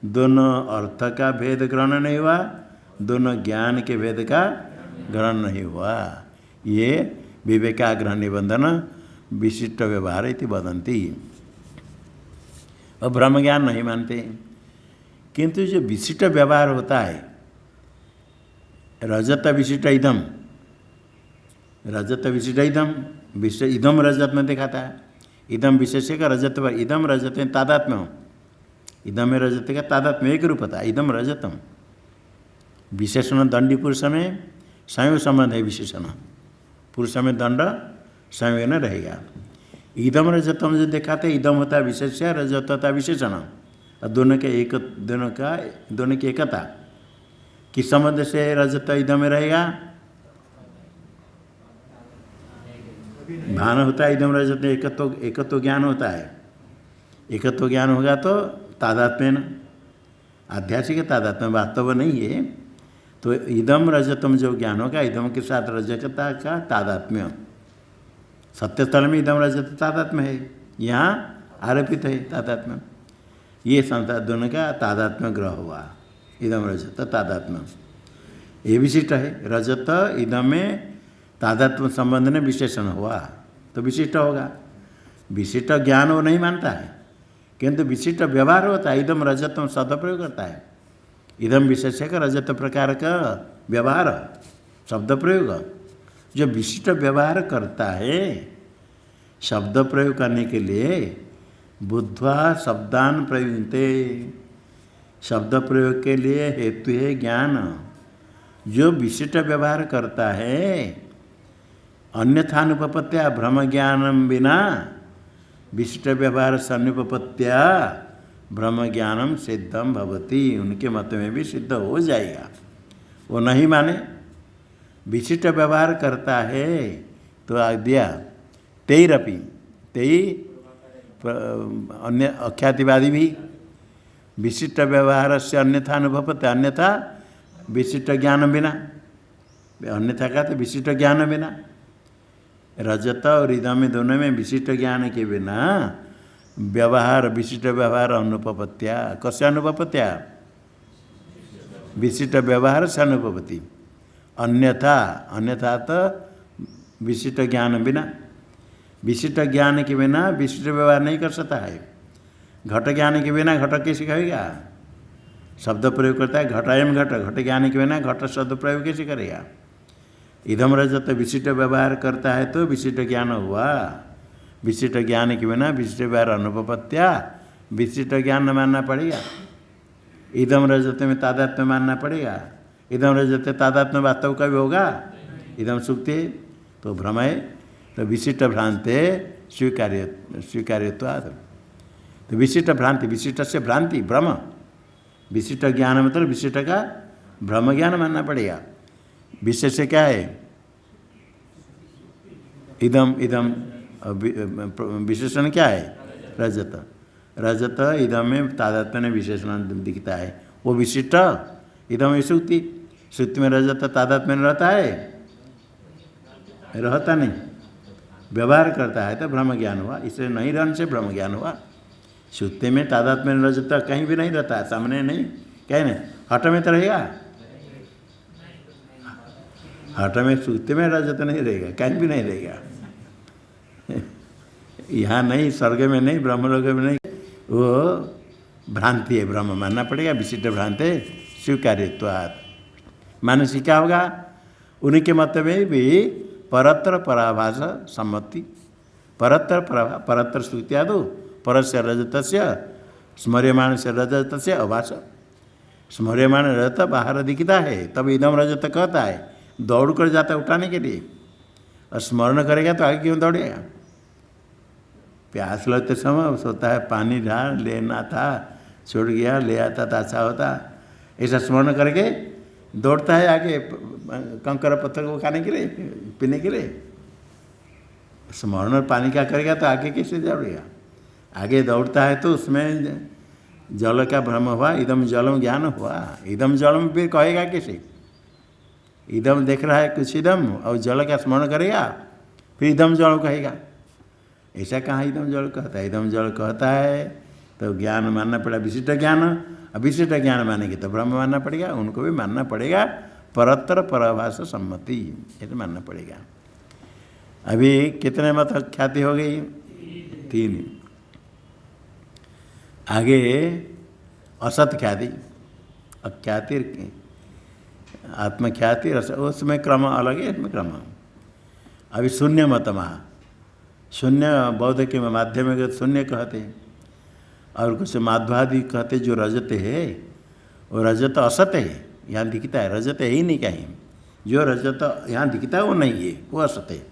दोनों अर्थ का भेद ग्रहण नहीं हुआ, दोनों ज्ञान के भेद का ग्रहण नहीं हुआ, ये विवेकाग्रह निबंधन विशिष्ट व्यवहार इति वदन्ति। और ब्रह्म ज्ञान नहीं मानते, किंतु जो विशिष्ट व्यवहार होता है, रजत विशिष्ट इदम, रजत विशिष्ट इदम, विशिष्ट इदम रजत में दिखाता है, इदम विशेष का रजत पर, इदम रजत में तादात्म्य हो, इदम में रजत का तादात्म्य एक रूप था, इदम रजतम, विशेषण दंडी पुरुष में संयोग संबंध है, विशेषण पुरुष में दंड संयोग न रहेगा। इदम रजतम जो दिखाते इदम होता है विशेष, रजत होता है विशेषण, और दोनों के एक, दोनों की एकता, किस संबंध से रजत इदम में रहेगा, भान होता है इदम रजत, एकत्व ज्ञान होता है, एकत्व ज्ञान होगा तो तादात्म्य न, आध्यात्मिक तादात्म्य वास्तव नहीं है, तो इदम रजतम जो ज्ञान होगा इदम के साथ रजकता का तादात्म्य, सत्य स्थल में इदम रजत तादात्म्य है, यहाँ आरोपित है तादात्म्य, ये संसार दोनों का तादात्म्य ग्रह हुआ, इदम रजत तादात्म्य, ये विशिष्ट है, रजत इदम में तादात्म्य संबंध ने विशेषण हुआ तो विशिष्ट होगा, विशिष्ट ज्ञान वो नहीं मानता है, किंतु विशिष्ट व्यवहार होता है, इदम रजतम शब्द प्रयोग करता है, इदम विशेष का रजत प्रकार का व्यवहार शब्द प्रयोग, जो विशिष्ट व्यवहार करता है, शब्द प्रयोग करने के लिए बुद्ध्वा शब्दान प्रयुंक्ते, शब्द प्रयोग के लिए हेतु है ज्ञान, जो विशिष्ट व्यवहार करता है, अन्यथानुपपत्या ब्रह्म ज्ञानम बिना विशिष्ट व्यवहार सन्नुपपत्या ब्रह्म ज्ञानम सिद्धम भवति, उनके मत में भी सिद्ध हो जाएगा। वो नहीं माने, विशिष्ट व्यवहार करता है तो आ दिया तेरपि, तेई अन्य अख्यातिवादी भी विशिष्ट व्यवहार से अन्यथा अनुभवते, अन्यथा विशिष्ट ज्ञान बिना, अन्यथा का तो विशिष्ट ज्ञान बिना। रजत और इदम में दोनों में विशिष्ट ज्ञान के बिना व्यवहार, विशिष्ट व्यवहार अनुपपत्या। कस्य अनुपपत्या? विशिष्ट व्यवहार से अनुपपत्ति। अन्यथा, अन्यथा तो विशिष्ट ज्ञान बिना, विशिष्ट ज्ञान के बिना विशिष्ट व्यवहार नहीं कर सकता है। घट ज्ञान के बिना घट कैसे कहेगा? शब्द प्रयोग करता है घटायम घट, घट ज्ञान के बिना घट शब्द प्रयोग कैसे करेगा? इदम रजत विशिष्ट व्यवहार करता है तो विशिष्ट ज्ञान हुआ। विशिष्ट ज्ञान के बिना विशिष्ट व्यवहार अनुपपत्या, विशिष्ट ज्ञान मानना पड़ेगा। इदम रजत में तादात्म्य मानना पड़ेगा। इदम रजत तादात्म्य वास्तव का भी होगा। इदम सुक्ति तो भ्रम है, तो विशिष्ट भ्रांति स्वीकार्यत्वात्। तो विशिष्ट भ्रांति, विशिष्ट से भ्रांति भ्रम, विशिष्ट ज्ञान मतलब विशिष्ट का भ्रम ज्ञान मानना पड़ेगा। विशेष क्या है? इदम, इदम विशेषण क्या है? रजत, रजत इदम में तादात्म्य विशेषण दिखता है, वो विशिष्ट। इदम सुक्ति, सुक्ति में रजत तादात्म्य रहता है? रहता नहीं, व्यवहार करता है तो ब्रह्म ज्ञान हुआ। इसलिए नहीं रहने से ब्रह्म ज्ञान हुआ। सुक्ति में तादात्म्य रजत कहीं भी नहीं रहता है, सामने नहीं, कहीं नहीं। हठ में तो रहेगा, हठ में सुक्ति में रजत नहीं रहेगा, कहीं भी नहीं रहेगा। यहाँ नहीं, स्वर्ग में नहीं, ब्रह्मलोक में नहीं, वो भ्रांति है, ब्रह्म मानना पड़ेगा। विशिष्ट भ्रांति स्वीकार्यत्वात्। मानसी क्या होगा? उनके मत में भी परत्र पराभास सम्मति। परत्र परत्र श्रुत्यादो परस्य रजतस्य स्मर्यमाण से रजतस्य अभास। स्मर्यमाण रजत बाहर दिखता है, तब इदम रजत कहता है, दौड़ कर जाता है उठाने के लिए। और स्मरण करेगा तो आगे क्यों दौड़ेगा? प्यास लगते समय सोता है पानी ढाल लेना था, छोड़ गया, ले आता तो अच्छा होता। ऐसा स्मरण करके दौड़ता है आगे कंकर पत्थर को खाने के लिए, पीने के लिए। स्मरण और पानी क्या करेगा तो आगे कैसे दौड़ेगा? आगे दौड़ता है तो उसमें जल का भ्रम हुआ, इदम जलम ज्ञान हुआ। इदम जलम फिर कहेगा कैसे? इदम देख रहा है कुछ इदम और जल का स्मरण करेगा, फिर इदम जल कहेगा। ऐसा कहाँ इदम जल कहता है? इदम जल कहता है तो ज्ञान मानना पड़ा, विशिष्ट ज्ञान। अब विशिष्ट ज्ञान मानेंगे तो ब्रह्म मानना पड़ेगा, उनको भी मानना पड़ेगा। परत्र पराभास सम्मति, ऐसे मानना पड़ेगा। अभी कितने मत ख्याति हो गई? 3। आगे असत ख्याति, अख्याति, आत्मख्याति, उसमें क्रम अलग है, इसमें क्रम। अभी शून्य मत महा, शून्य बौद्ध के माध्यमिक शून्य कहते हैं, और कुछ माध्वादि कहते जो रजत है वो रजत असत है, यहाँ दिखता है, रजत है ही नहीं कहीं। जो रजत यहाँ दिखता है वो नहीं है, वो असत है।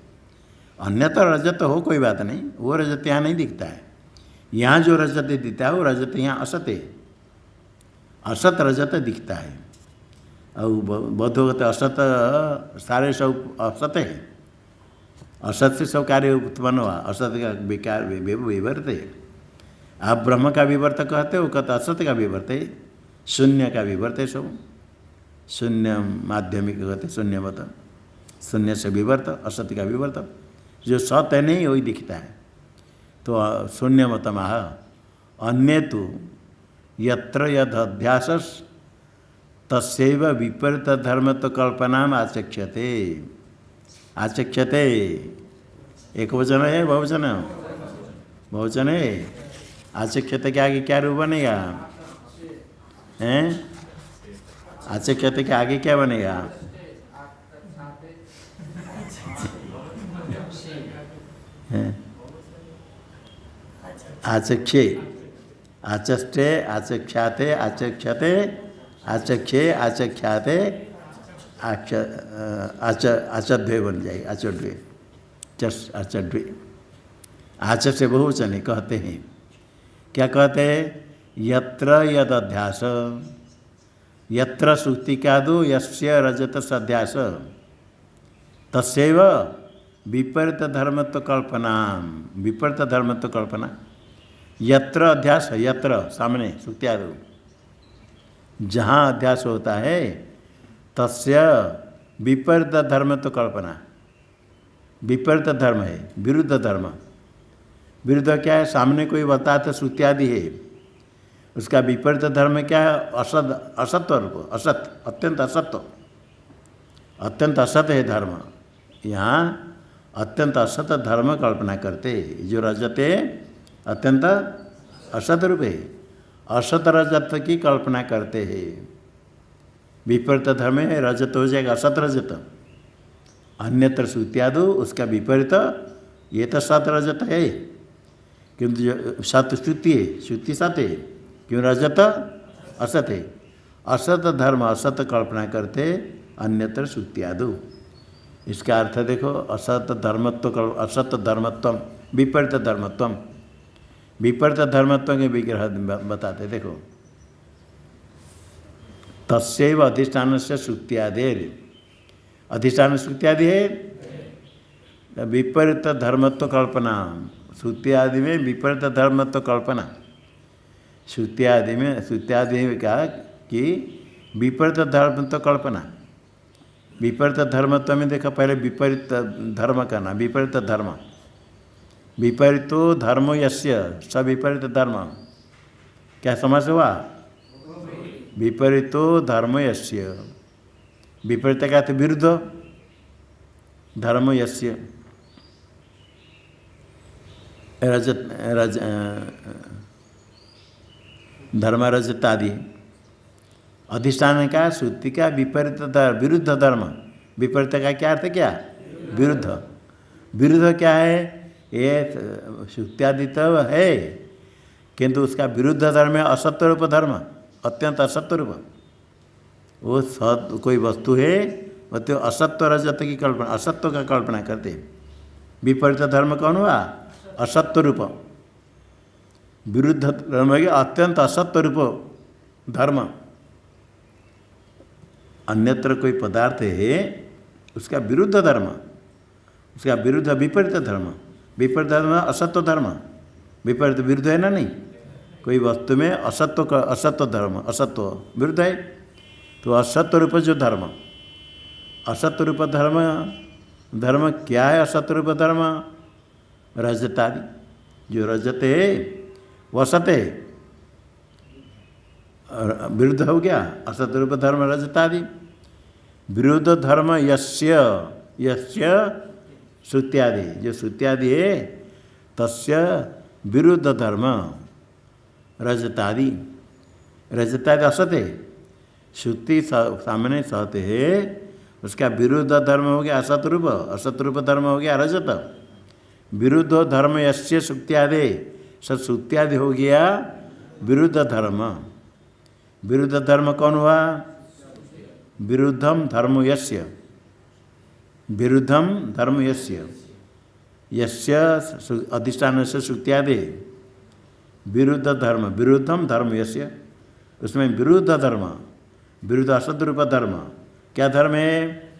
अन्यथा रजत हो कोई बात नहीं, वो रजत यहाँ नहीं दिखता है। यहाँ जो रजत दिखता है वो रजत यहाँ असत है, असत रजत दिखता है। और बौद्धों कहते असत सारे सब असत है, असत से सब कार्य उत्पन्न हुआ, असत का विकार विवर्त है। आप ब्रह्म का विवर्त कहते हो, कहते असत का विवर्त है, शून्य का विवर्त है सब। शून्य माध्यमिक कहते शून्यवत, शून्य से विवर्त, असत का विवर्त। जो सत है नहीं वही दिखता है, तो शून्यमतमाह। अन्य तो यत्र यद अध्यास तस्यैव विपरीत धर्म तो कल्पना आचक्ष्यते। आचक्ष्यते एक वचन है, बहुवचन? बहुवचन है। आचक्ष्यते के आगे क्या रूप बनेगा? हैं? आचक्ष्यते के आगे क्या बनेगा? आचक्षे, आचष्टे, आचख्याते, आचक्षते, आचक्षे, आचख्याते, आचध्वे बन जाएगी, आचड्वे, चस आचड्वे। आच से बहुवचन कहते हैं। क्या कहते हैं? यत्र यद अध्यास, यत्र सुक्ति क्या दो, यस्य रजत सध्यास तस्यैव विपरीत धर्मत्व कल्पना। विपरीत धर्मत्व कल्पना। यत्र अध्यास, यत्र सामने सुक्त्यादो, जहाँ अध्यास होता है तस्य विपरीत धर्म तो कल्पना, विपरीत धर्म है, विरुद्ध धर्म। विरुद्ध क्या है? सामने कोई बताते श्रुत्यादि है, उसका विपरीत धर्म क्या है? असत, असत्व रूप, असत, अत्यंत असत्व, अत्यंत असत है धर्म। यहाँ अत्यंत असत धर्म कल्पना करते, जो रजत है अत्यंत असत रूप है, असत रजत की कल्पना करते हैं। विपरीत धर्म है, रजत हो जाएगा असत रजत, अन्यत्र श्रुत्यादि उसका विपरीत, ये तो सत रजत है, किंतु जो सत श्रुति है, श्रुति सत है, क्यों रजत असत है। असत धर्म असत कल्पना करते अन्यत्र श्रुत्यादि। इसका अर्थ देखो, असत धर्मत्व, असत धर्मत्व, विपरीत धर्मत्व, विपरीत धर्मत्व के विग्रह बताते। देखो, तस्यैव अधिष्ठान से श्रुत्यादेर, अधिष्ठान श्रुत्यादि है, विपरीत धर्मत्व कल्पना, श्रुत्यादि में विपरीत धर्मत्व कल्पना, श्रुत्यादि में क्या कि विपरीत धर्मत्व कल्पना। विपरीत धर्मत्व में देखा, पहले विपरीत धर्म करना, विपरीत धर्म, विपरीतो धर्मो यस्य स विपरीत धर्म, क्या समझ हुआ? विपरीतो धर्म यस्य, विपरीत का तो विरुद्ध, धर्म यस्य, धर्म रजतादि। अधिष्ठान का श्रुति का विपरीत विरुद्ध धर्म, विपरीत का क्या अर्थ? क्या विरुद्ध, विरुद्ध क्या है? ये श्रुत्यादि तो है, किंतु उसका विरुद्ध धर्म है असत्य रूप धर्म, अत्यंत असत्य रूप। वो सत कोई वस्तु है, वो तो असत्य रजत की कल्पना, असत्य का कल्पना करते। विपरीत धर्म कौन हुआ? असत्य रूप। विरुद्ध धर्म है अत्यंत असत्य रूप धर्म। अन्यत्र कोई पदार्थ है, उसका विरुद्ध धर्म, उसका विरुद्ध विपरीत धर्म, विपरीत धर्म असत्य धर्म, विपरीत विरुद्ध है ना, नहीं? कोई वस्तु में असत्व का, असत्व धर्म, असत्व विरुद्ध है, तो असत्य रूप जो धर्म, असत्य रूप धर्म, धर्म क्या है? असत्य रूप धर्म रजतादि, जो रजत है वह सत है, विरुद्ध हो गया असत्य रूप धर्म रजतादि। विरुद्ध धर्म यस्य, यस्य श्रुत्यादि, जो श्रुत्यादि है तस्य विरुद्ध धर्म रजतादि, रजतादि असत है, श्रुति सामने सत है, उसका विरुद्ध धर्म हो गया असत रूप, असत रूप धर्म हो गया रजत। विरुद्ध धर्म यस्य श्रुत्यादि, श्रुत्यादि हो गया विरुद्ध धर्म। विरुद्ध धर्म कौन हुआ? विरुद्धम धर्म यस्य, विरुद्धम धर्म यस्य, यस्य अधिष्ठान से श्रुत्यादि, विरुद्ध धर्म, विरुद्धम धर्म यस्य, उसमें विरुद्ध धर्म, विरुद्ध असत रूप धर्म, क्या धर्म है?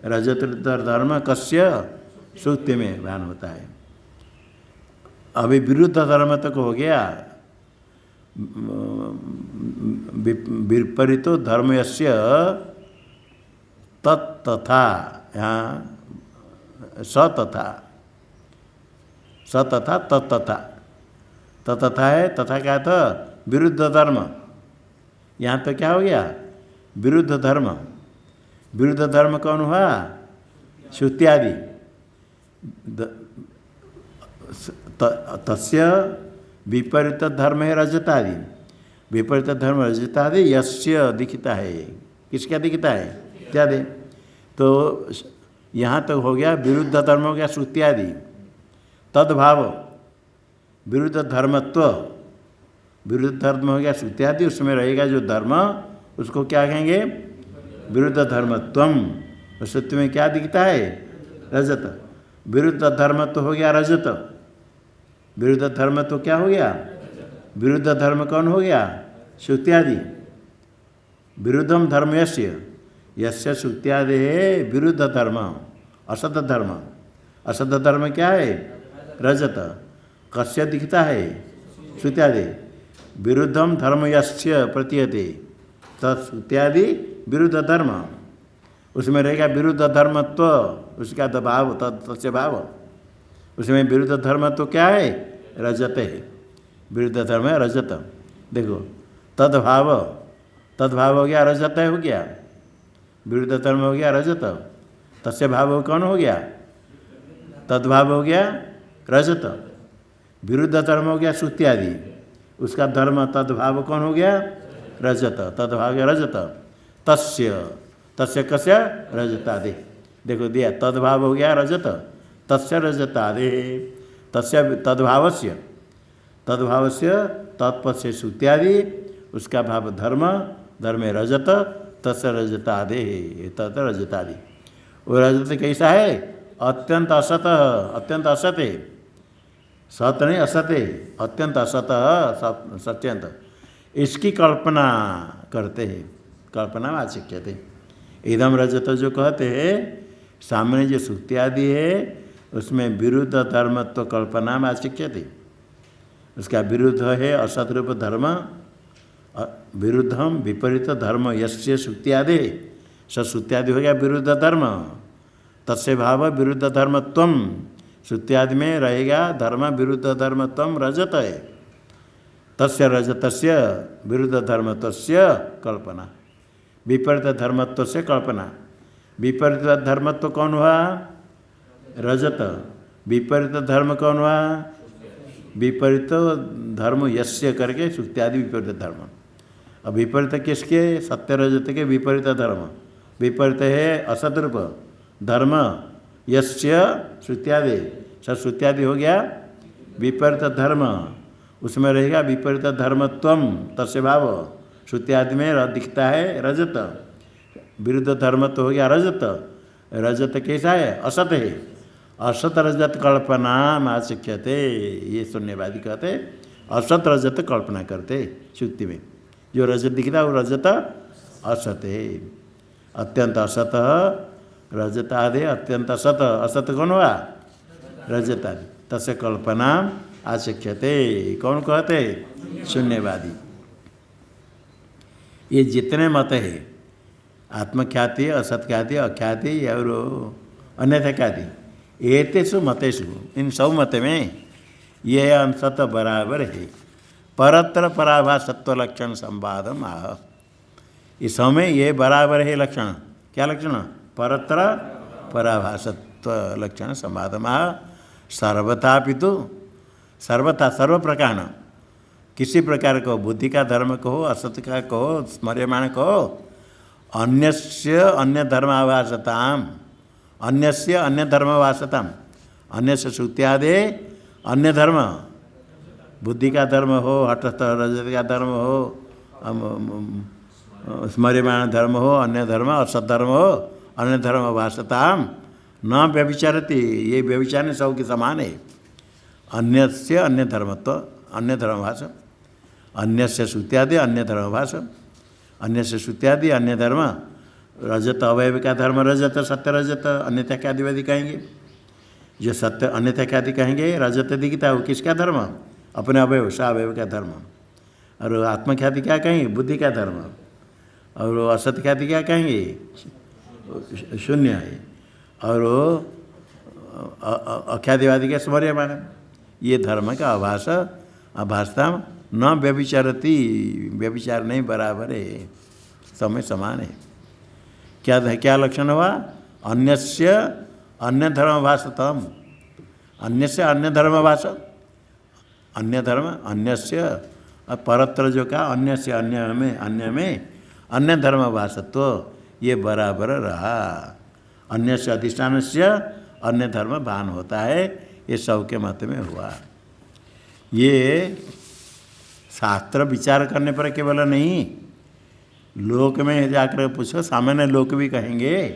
रजत धर्म कस्य? श्रुति में बयान होता है। अभी विरुद्ध धर्म तक हो गया, विपरीतो धर्म यस्य तथा, यहाँ सतथा, सतथा तथा, तथा है, तथा क्या था? विरुद्ध धर्म। यहाँ तो क्या हो गया? विरुद्ध धर्म। विरुद्ध धर्म कौन हुआ? श्रुत्यादि। तस्य विपरीत धर्म है रजतादि, विपरीत धर्म रजतादि यस्य दिखता है, किसका दिखता है? इत्यादि। तो यहाँ तक हो गया विरुद्ध धर्म हो गया श्रुत्यादि, तद्भाव विरुद्ध धर्मत्व, विरुद्ध धर्म हो गया श्रुत्यादि, उसमें रहेगा जो धर्म, उसको क्या कहेंगे? विरुद्ध धर्मत्वम। श्रुति में क्या दिखता है? रजत। विरुद्ध धर्मत्व हो गया रजत, विरुद्ध धर्म तो क्या हो गया? विरुद्ध धर्म कौन हो गया? श्रुत्यादि। विरुद्धम धर्म यस्य, यस्य श्रुत्यादि है विरुद्ध धर्म, असत धर्म। असत धर्म क्या है? रजत। कस्य दिखता है? श्रुत्यादि। विरुद्धम धर्म यस्य प्रतीयते, तत्सुत्यादि विरुद्ध धर्म, उसमें रहेगा विरुद्ध धर्मत्व, उसका भाव तत्स्य भाव, उसमें विरुद्ध धर्मत्व क्या है? रजत है। विरुद्ध धर्म है रजत। देखो तद्भाव, तद्भाव हो गया रजत हो गया, विरुद्ध धर्म हो गया रजत, तस्य भाव कौन हो गया? तद्भाव हो गया रजत, विरुद्ध धर्म हो गया सुत्यादि, उसका धर्म तद्भाव कौन हो गया? रजत, तद्भाव गया रजत, तस्य, तस्य कस्य? रजतादि। देखो दिया तद्भाव हो गया रजत, तस्य रजतादि, तस्य तद्भावस्य, तद्भावस्य तत्पद से सुत्यादि, उसका भाव धर्म, धर्म रजत, तस्य रजतादि, तत् रजतादि। वो रजत कैसा है? अत्यंत असत, अत्यंत असत है, सत नहीं असत है, अत्यंत असत सत्यंत। इसकी कल्पना करते हैं, कल्पना में आचक्यते। इदम रजत जो कहते हैं, सामने जो सुत्यादि है उसमें विरुद्ध धर्मत्व कल्पना में आचक्यते, उसका विरुद्ध है असत रूप धर्म, विरुद्धम विपरीत धर्म यस्य सुत्यादि, सुत्यादि हो गया विरुद्ध धर्म, तस्य भाव विरुद्ध धर्म त्वम, सुत्यादि में रहेगा धर्म विरुद्ध धर्म त्वम रजत है, तस्य रजतस्य विरुद्ध धर्मत्वस्य कल्पना, विपरीत धर्मत्व से कल्पना। विपरीत धर्मत्व कौन हुआ? रजत। विपरीत धर्म कौन हुआ? विपरीत धर्म यस्य करके सुत्यादि विपरीत धर्म। अब विपरीत किसके? सत्य रजत के विपरीत धर्म। विपरीत है असत रूप धर्म, यस्य सुत्यादि, सुत्यादि हो गया विपरीत धर्म, उसमें रहेगा विपरीत धर्मत्वम, तस्य भाव, सुत्यादि में दिखता है रजत, विरुद्ध धर्म तो हो गया रजत। रजत कैसा है? असत है, असत रजत कल्पना आचक्यते, ये शून्यवादी कहते असत रजत कल्पना करते शुक्ति में, जो रजत दिखता है वो रजत असत है, अत्यंत असत रजत आदि, अत्यंत असत, असत कौन हुआ? रजत आदि, तस्य कल्पना आचक्यते। कौन कहते? शून्यवादी। ये जितने मत है, आत्मख्याति, असत्ख्याति, अख्याति और अन्यथा ख्याति, एतेषु मतेषु, इन सब मत में ये अंशत बराबर है। परत्र पराभासत्व लक्षण संवादम आह, इस समय ये बराबर है लक्षण। क्या लक्षण? परत्र पराभासत्व लक्षण संवादम आह। सर्वथा पितु, सर्वथा सर्व प्रकार, किसी प्रकार को, बुद्धि का धर्म कहो, असत का कहो, स्मर्यमाण कहो, अन्यस्य अन्य धर्माभासताम, अन्यस्य अन्य धर्मवासताम, अन्यस्य श्रुत्यादि अन्य धर्म, बुद्धि का धर्म हो, हठस्थ रजत का धर्म हो, स्मर्यमाण धर्म हो, अन्य धर्म, असत धर्म हो, अन्य धर्मवासताम न व्यभिचारति, ये व्यभिचार सब के समान है। अन्यस्य अन्य धर्मत्व, अन्य धर्मभाष, अन्यस्य श्रुत्यादि अन्य धर्मभाष, अन्यस्य श्रुत्यादि अन्य धर्म, रजत अवयव का धर्म रजत, सत्य रजत, अन्यथा ख्यातिवादी कहेंगे। जो सत्य अन्यथा ख्याति कहेंगे, रजत दिखता है वो किसका धर्म? अपने अवयव, अवयव का धर्म। और आत्मख्याति क्या कहेंगे? बुद्धि का धर्म। और असत ख्याति क्या कहेंगे? शून्य है। और अख्यातिवादी का स्मर्यमाण, ये धर्म का आभास, आभासता न व्यभिचारती, व्यभिचार नहीं, बराबर है, समय समान है। क्या लक्षण हुआ? अन्यस्य अन्य धर्मभासतम, अन्यस्य अन्य धर्मभाष, अन्य धर्म, अन्यस्य परत्र जो का अन्यस्य अन्य में अन्य धर्मभाषत्व, ये बराबर रहा। अन्यस्य अधिष्ठानस्य अन्य धर्म भान होता है, ये सब के मत में हुआ। ये शास्त्र विचार करने पर केवल नहीं, लोक में जाकर पूछो, सामान्य लोक भी कहेंगे।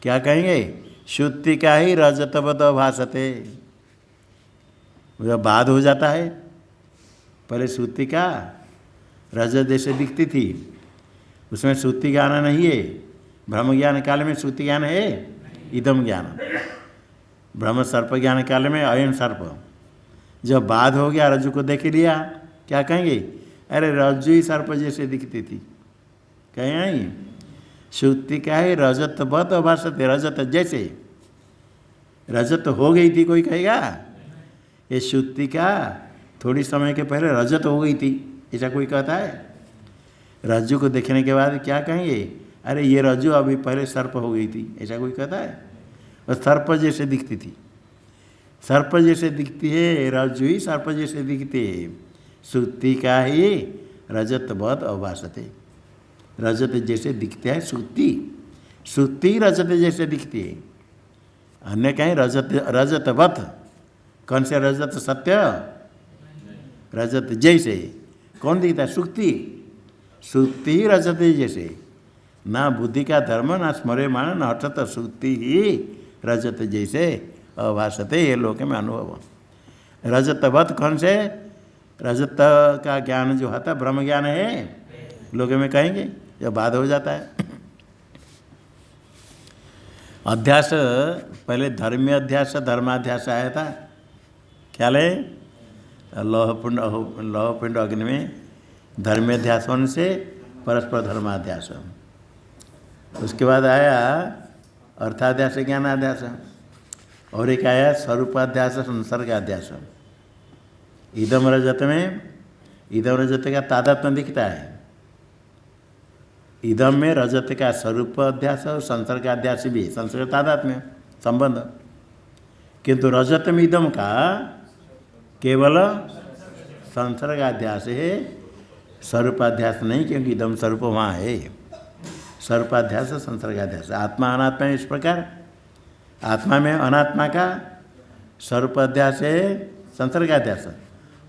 क्या कहेंगे? शुद्धि का ही रजतवद भासते, जब बाद हो जाता है, पहले श्रुति का रजत जैसे दिखती थी, उसमें श्रुति ज्ञान नहीं है। ब्रह्म ज्ञान काल में श्रुति ज्ञान है, इदम ज्ञान। ब्रह्म सर्प ज्ञान काल में अयन सर्प। जब बाद हो गया, रज्जु को देख लिया, क्या कहेंगे? अरे रज्जु ही सर्प जैसे दिखती थी, कहीं आई सुक्ति क्या है? रजत बहुत अभासते, रजत जैसे रजत हो गई थी, कोई कहेगा? ये सुक्ति का थोड़ी समय के पहले रजत हो गई थी, ऐसा कोई कहता है? रज्जु को देखने के बाद क्या कहेंगे? अरे ये रज्जु अभी पहले सर्प हो गई थी, ऐसा कोई कहता है? और सर्प जैसे दिखती थी, सर्प जैसे दिखती है, रज्जु ही सर्प जैसे दिखती है। सुक्ति का ही रजत बहुत अभासते, रजत जैसे दिखते हैं सुक्ति, सुक्ति रजत जैसे दिखती है। अन्य कहीं रजत रजतवत, कौन से रजत? सत्य रजत जैसे कौन दिखता है? सुक्ति, सुक्ति रजत जैसे, ना बुद्धि का धर्म ना स्मर्यमाण न हठत, सुक्ति ही रजत जैसे अभासते, ये लोक में अनुभव। रजतवत कौन से? रजत का ज्ञान जो होता है ब्रह्म ज्ञान है, लोक में कहेंगे, जब बाद हो जाता है। अध्यास पहले धर्मी अध्यास धर्माध्यास आया था, ख्याल है? लौह पिंड अग्नि में धर्मी अध्यास होने से परस्पर धर्माध्यास, उसके बाद आया अर्थाध्यास ज्ञानाध्यास, और एक आया स्वरूपाध्यास संसर्गाध्यास। इदम रजत में, इदम रजत का तादात्म्य दिखता है, इदम में रजत का स्वरूप अध्यास और संसर्गाध्यास भी, संसर्ग तादात्म्य संबंध, किंतु रजत में इदम का केवल संसर्गाध्यास है, स्वरूपाध्यास नहीं, क्योंकि इदम स्वरूप वहाँ है। स्वरूपाध्यास संसर्गाध्यास, आत्मा अनात्मा इस प्रकार, आत्मा में अनात्मा का स्वरूपाध्यास है, संसर्गाध्यास,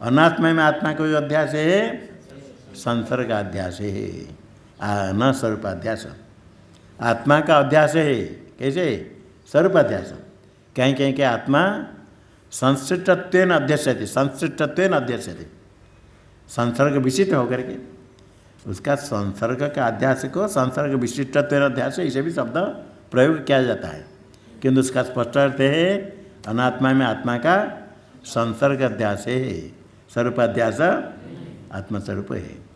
अनात्मा में आत्मा का जो अध्यास है संसर्गाध्यास है, न स्वरूपाध्यास। आत्मा का अध्यास है कैसे? स्वरूपाध्यास। कहीं कहीं के आत्मा संसृष्टत्वेन अध्यस्यते, संसृष्टत्वेन अध्यस्यते, संसर्ग विशिष्ट होकर के, उसका संसर्ग का अध्यास को संसर्ग विशिष्टत्वेन अध्यास, इसे भी शब्द प्रयोग किया जाता है, किंतु उसका स्पष्ट अर्थ है अनात्मा में आत्मा का संसर्ग अध्यास है, स्वरूपाध्यास आत्मस्वरूप है।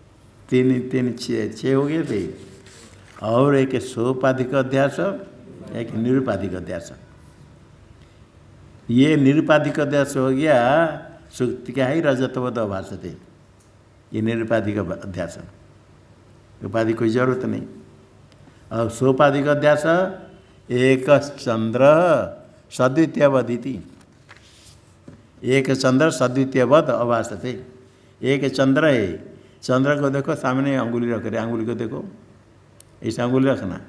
तीन तीन छः हो गए थे, और एक सोपाधिक अध्यास, एक निरुपाधिक अध्यास। ये निरुपाधिक अध्यास हो गया, सुक्ति का ही रजतवत अभासते, ये निरुपाधिक अध्यास, उपाधि कोई जरूरत नहीं। और सोपाधिक अध्यास एक चंद्र सद्वितीयवदिति, एक चंद्र सद्वितीयवद अभासते। एक चंद्र है, चंद्र को देखो, सामने अंगुली रख रहे, अंगुली को देखो, ऐसा अंगुली रखना,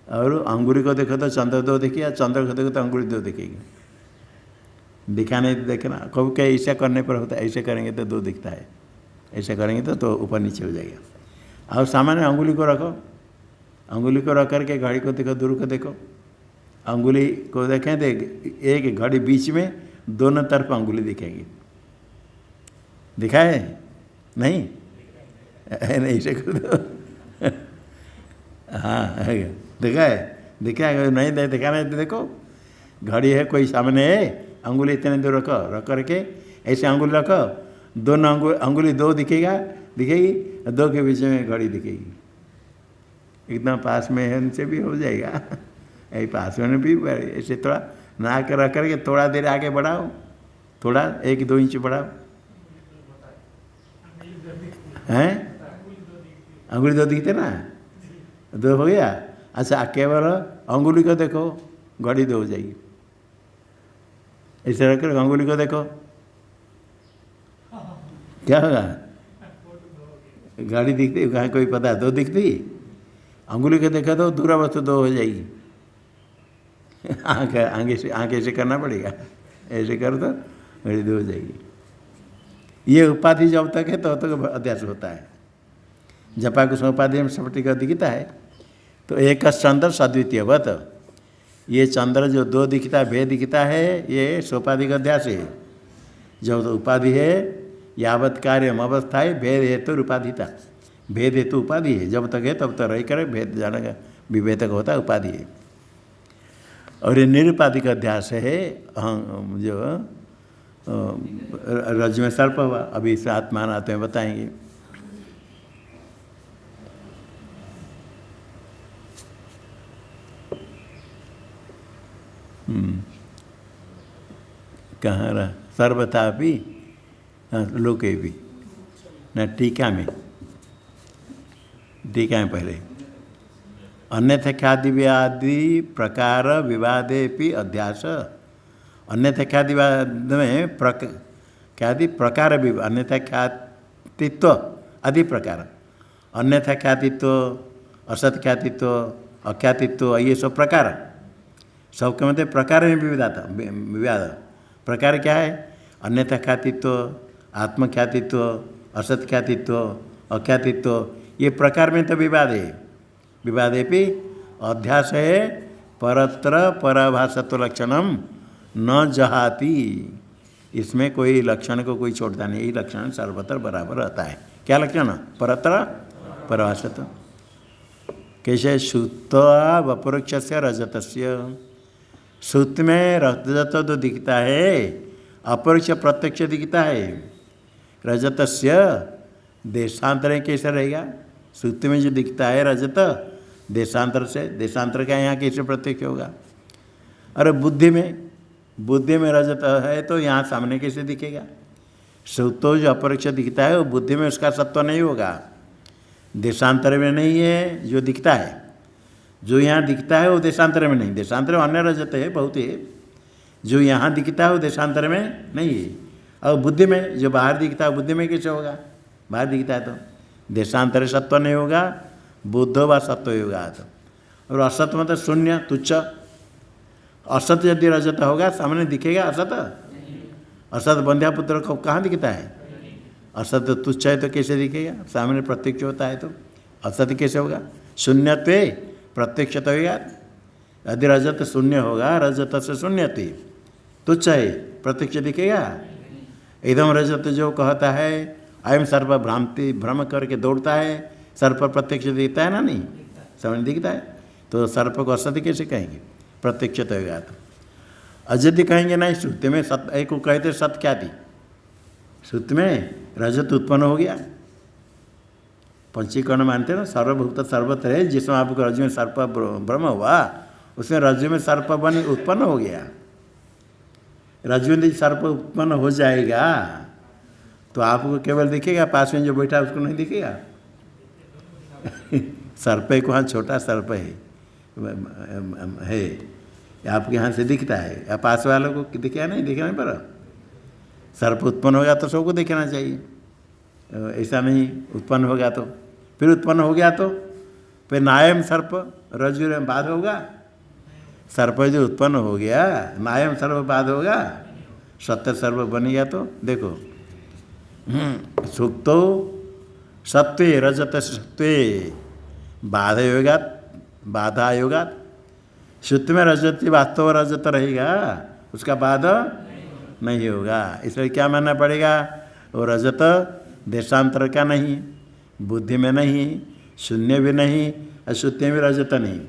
और अंगुली को देखो तो चंद्र दो दिखेगा, चंद्र को देखो तो अंगुली दो दिखेगी, दिखाने देखना। कभी कहीं ऐसा करने पर होता है, ऐसे करेंगे तो दो दिखता है, ऐसे करेंगे तो ऊपर नीचे हो जाएगा। और सामान्य अंगुली को रखो, अंगुली को रख करके घड़ी को देखो, दूर को देखो, अंगुली को देखें तो एक घड़ी बीच में दोनों तरफ अंगुली दिखेगी, दिखा है? नहीं ऐसे कर दो हाँ देखा है, दिखा है? नहीं देखा नहीं तो देखो, घड़ी है, कोई सामने है, अंगुली इतने दूर रखो, रख करके ऐसे अंगुली रखो, दोनों अंगुली दो दिखेगा, दिखेगी, दो के बीच में घड़ी दिखेगी। एकदम पास में है उनसे भी हो जाएगा, यही पास में भी ऐसे थोड़ा नाक रख करके थोड़ा देर आगे बढ़ाओ, थोड़ा 1-2 इंच बढ़ाओ, हैं? अंगुली दो दिखते ना, दो हो गया। अच्छा केवल अंगुली को देखो, घड़ी दो हो जाएगी, ऐसे रख कर अंगुली को देखो, क्या होगा? घड़ी दिखती, कहाँ कोई पता है? दो दिखती, अंगुली को देखा तो दूरा वस्तु दो हो जाएगी। आंख ऐसे करना पड़ेगा, ऐसे कर दो घड़ी दो हो जाएगी। ये उपाधि जब तक है तब तक अध्यास होता है। जपा कुछ उपाधि में सपटी का दिखता है, तो एक चंद्र सद्वितीयवत, ये चंद्र जो दो दिखता है, भेद दिखता है, ये सोपाधिक अध्यास है। जब तो उपाधि है, यावत कार्यम अवस्था है, भेद हेतु उपाधिता, भेद हेतु उपाधि है, जब तक है तब तक रही करे, भेद जाने का विभेदक होता है, उपाधि है। और ये निरुपाधिक अध्यास है, जो रज में सर्प हुआ, अभी इसे आत्मान आते हैं बताएंगे। कहाँ रहा सर्वथा भी लोके भी न टीका में पहले अन्यथा ख्याति व्याधि प्रकार विवादे भी अध्यास अन्यथा ख्याति में ख्याति प्रकार अन्यथा ख्यातित्व आदि प्रकार अन्यथा ख्यातित्व असत ख्यातित्व अख्यातित्व ये सब प्रकार सबके मध्य प्रकार में विवाद प्रकार क्या है अन्यथा ख्यातित्व आत्मख्यातित्व असत ख्यातित्व अख्यातित्व ये प्रकार में तो विवाद है विवादे भी अध्यास है परत्र पराभासत्व लक्षणम न जहाती इसमें कोई लक्षण को कोई छोड़ता नहीं यही लक्षण सर्वत्र बराबर रहता है क्या लक्षण परत्र पराभासत्व कैसे शुद्ध अपरोक्ष से रजत शुद्ध में रजत तो दिखता है अपरोक्ष प्रत्यक्ष दिखता है रजत देशांतर कैसे रहेगा शुद्ध में जो दिखता है रजत देशांतर से देशांतर का यहाँ कैसे प्रत्यक्ष होगा अरे बुद्धि में रजत है तो यहाँ सामने कैसे दिखेगा शुद्ध जो अपरोक्ष दिखता है वो बुद्धि में उसका सत्व नहीं होगा देशांतर में नहीं है जो दिखता है जो यहाँ दिखता है वो देशांतर में नहीं देशांतर में अन्य रजत है बहुत है जो यहाँ दिखता है वो देशांतर में नहीं है और बुद्धि में जो बाहर दिखता है बुद्धि में कैसे होगा बाहर दिखता है तो देशांतर सत्व नहीं होगा बुद्ध व सत्व होगा तो और असत मतलब शून्य तुच्छ असत यदि रजत होगा सामने दिखेगा असत असत बंध्या पुत्र को कहाँ दिखता है असत तुच्छ है तो कैसे दिखेगा सामने प्रत्यक्ष होता है तो असत कैसे होगा शून्यत्व प्रत्यक्ष तो होगा यदि रजत शून्य होगा रजत से शून्यत्व तुच्छ है प्रत्यक्ष दिखेगा एकदम रजत जो कहता है अयम सर्प भ्रांति भ्रम करके दौड़ता है सर्प प्रत्यक्ष दिखता है ना नहीं सामने दिखता है तो सर्प को असत्य कैसे कहेंगे प्रत्यक्ष तो होगा तो अजद्य कहेंगे नहीं श्रुति में सत एक को कहते सत क्या थी श्रुति में रजत उत्पन्न हो गया पंचीकरण मानते ना सर्वभूत सर्वत्र है जिसमें आपको रज्जु में सर्प भ्रम हुआ उसमें रज्जु में सर्प बन उत्पन्न हो गया रज्जु में सर्प उत्पन्न हो जाएगा तो आपको केवल दिखेगा पास में जो बैठा उसको नहीं दिखेगा सर्प को वहाँ छोटा सर्प है आपके यहाँ से दिखता है या पास वालों को दिखेगा नहीं दिखना पर सर्प उत्पन्न होगा तो सबको देखना चाहिए ऐसा नहीं उत्पन्न होगा तो फिर उत्पन्न हो गया तो फिर नायम सर्प रज्जु में बाद होगा सर्प जो उत्पन्न हो गया नायम सर्प बाद होगा सत्य सर्प बन गया तो देखो सुक्तो सत्वे रजत सत्वे बाधा योगा शुद्ध में रजत वास्तव रजत रहेगा उसका बाधा नहीं होगा इसलिए क्या मानना पड़ेगा वो रजत देशांतर का नहीं बुद्धि में नहीं शून्य भी नहीं अशुद्ध में रजत नहीं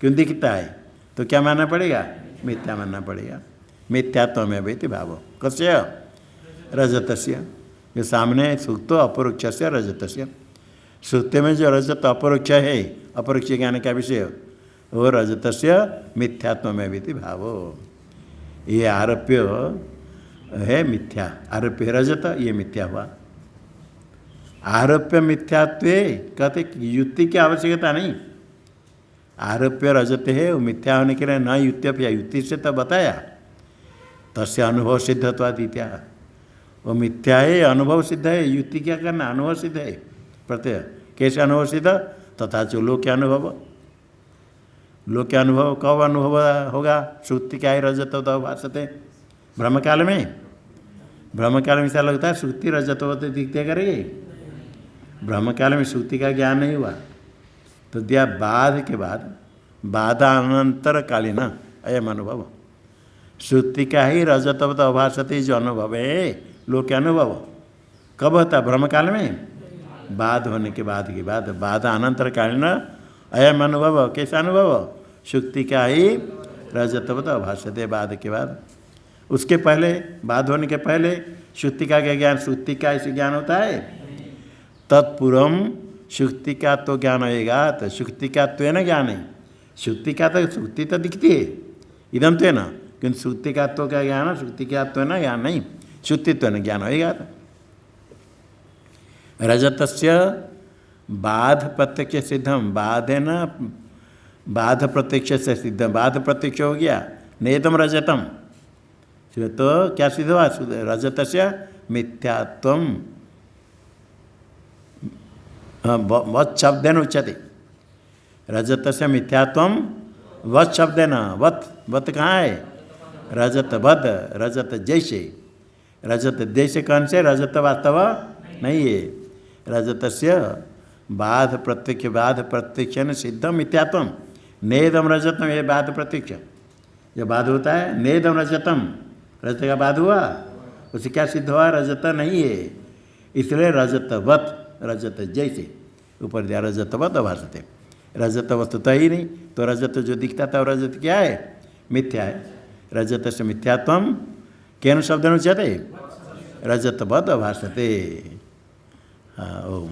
क्यों दिखता है तो क्या मानना पड़ेगा मिथ्या मानना पड़ेगा मिथ्यात्व में व्यक्ति भाव कस्य रजतस्य जो सामने सुक्तो अपरोक्ष से रजतस्य सुक्ते में जो रजत अपरोक्ष है अपरोक्ष ज्ञान का विषय वो रजतस्य मिथ्यात्व में व्यक्ति भाव ये आरोप्य है मिथ्या आरोप्य रजत ये मिथ्या हुआ आरोप्य मिथ्यात्व कहते युक्ति की आवश्यकता नहीं आरोप्य रजत है वो मिथ्या होने के लिए न युक्त्य युक्ति से तो बताया तस्य अनुभव सिद्धत्वाद इत्या वो मिथ्या है अनुभव सिद्ध है युक्ति क्या करना अनुभव सिद्ध है प्रत्यय कैसे अनुभव सिद्ध तथा जो लोक अनुभव कब अनुभव होगा श्रुति क्या है रजत भाषते ब्रह्मकाल में ऐसा लगता है श्रुति रजत दिखते करेगी ब्रह्मकाल में श्रुति का ज्ञान नहीं हुआ तो दिया बाध के बाद बाधानंतर कालीन अयम अनुभव श्रुति का ही रजतवत अभाषते जो अनुभव है लोक अनुभव कब होता ब्रह्मकाल में बाद होने के बाद बाधा अनंतर कालीन अयम अनुभव कैसा अनुभव श्रुति का ही रजतवत अभाषते बाद के बाद उसके पहले बाद होने के पहले श्रुति का क्या ज्ञान श्रुति का ऐसे ज्ञान होता है तत्पूर्व श्रुति का तो ज्ञान होएगा तो श्रुति का तो है ना ज्ञान है श्रुति का तो श्रुति तो दिखती है इदम तो है ना किंतु श्रुति का आत्व का ज्ञान, श्रुति के आत्व ना ज्ञान नहीं, श्रुतित्व न ज्ञान होगा। तो रजतस्य बाध प्रत्यक्ष सिद्धम, बाधेन बाध प्रत्यक्ष से सिद्धम, बाध प्रत्यक्ष हो गया नेदम रजतम, तो क्या सिद्ध हुआ? रजतस्य मिथ्यात्वम वत् शब्देन उच्यते। रजतस्य मिथ्यात्वम वत् शब्देन, वत् कहाँ है? रजत वद, रजत जैसे, रजत जैसे कौन से? रजत वास्तव नहीं है। रजतस्य बाध प्रत्यक्ष, बाध प्रत्यक्ष न सिद्धम मिथ्यात्वम नेदम रजतम, ये बाध प्रत्यक्ष जो बाध होता है, नेदम रजतम, रजत का बाध हुआ, उसे क्या सिद्ध हुआ? रजत नहीं है, इसलिए रजतवत, रजत जैसे ऊपर दिया रजतवत भाषते, रजत वस्तु तो ही नहीं, तो रजत जो दिखता था रजत क्या है? मिथ्या है। रजत से मिथ्यात्वम केन शब्द उच्यते? रजतवत भाषते। हाँ ओम।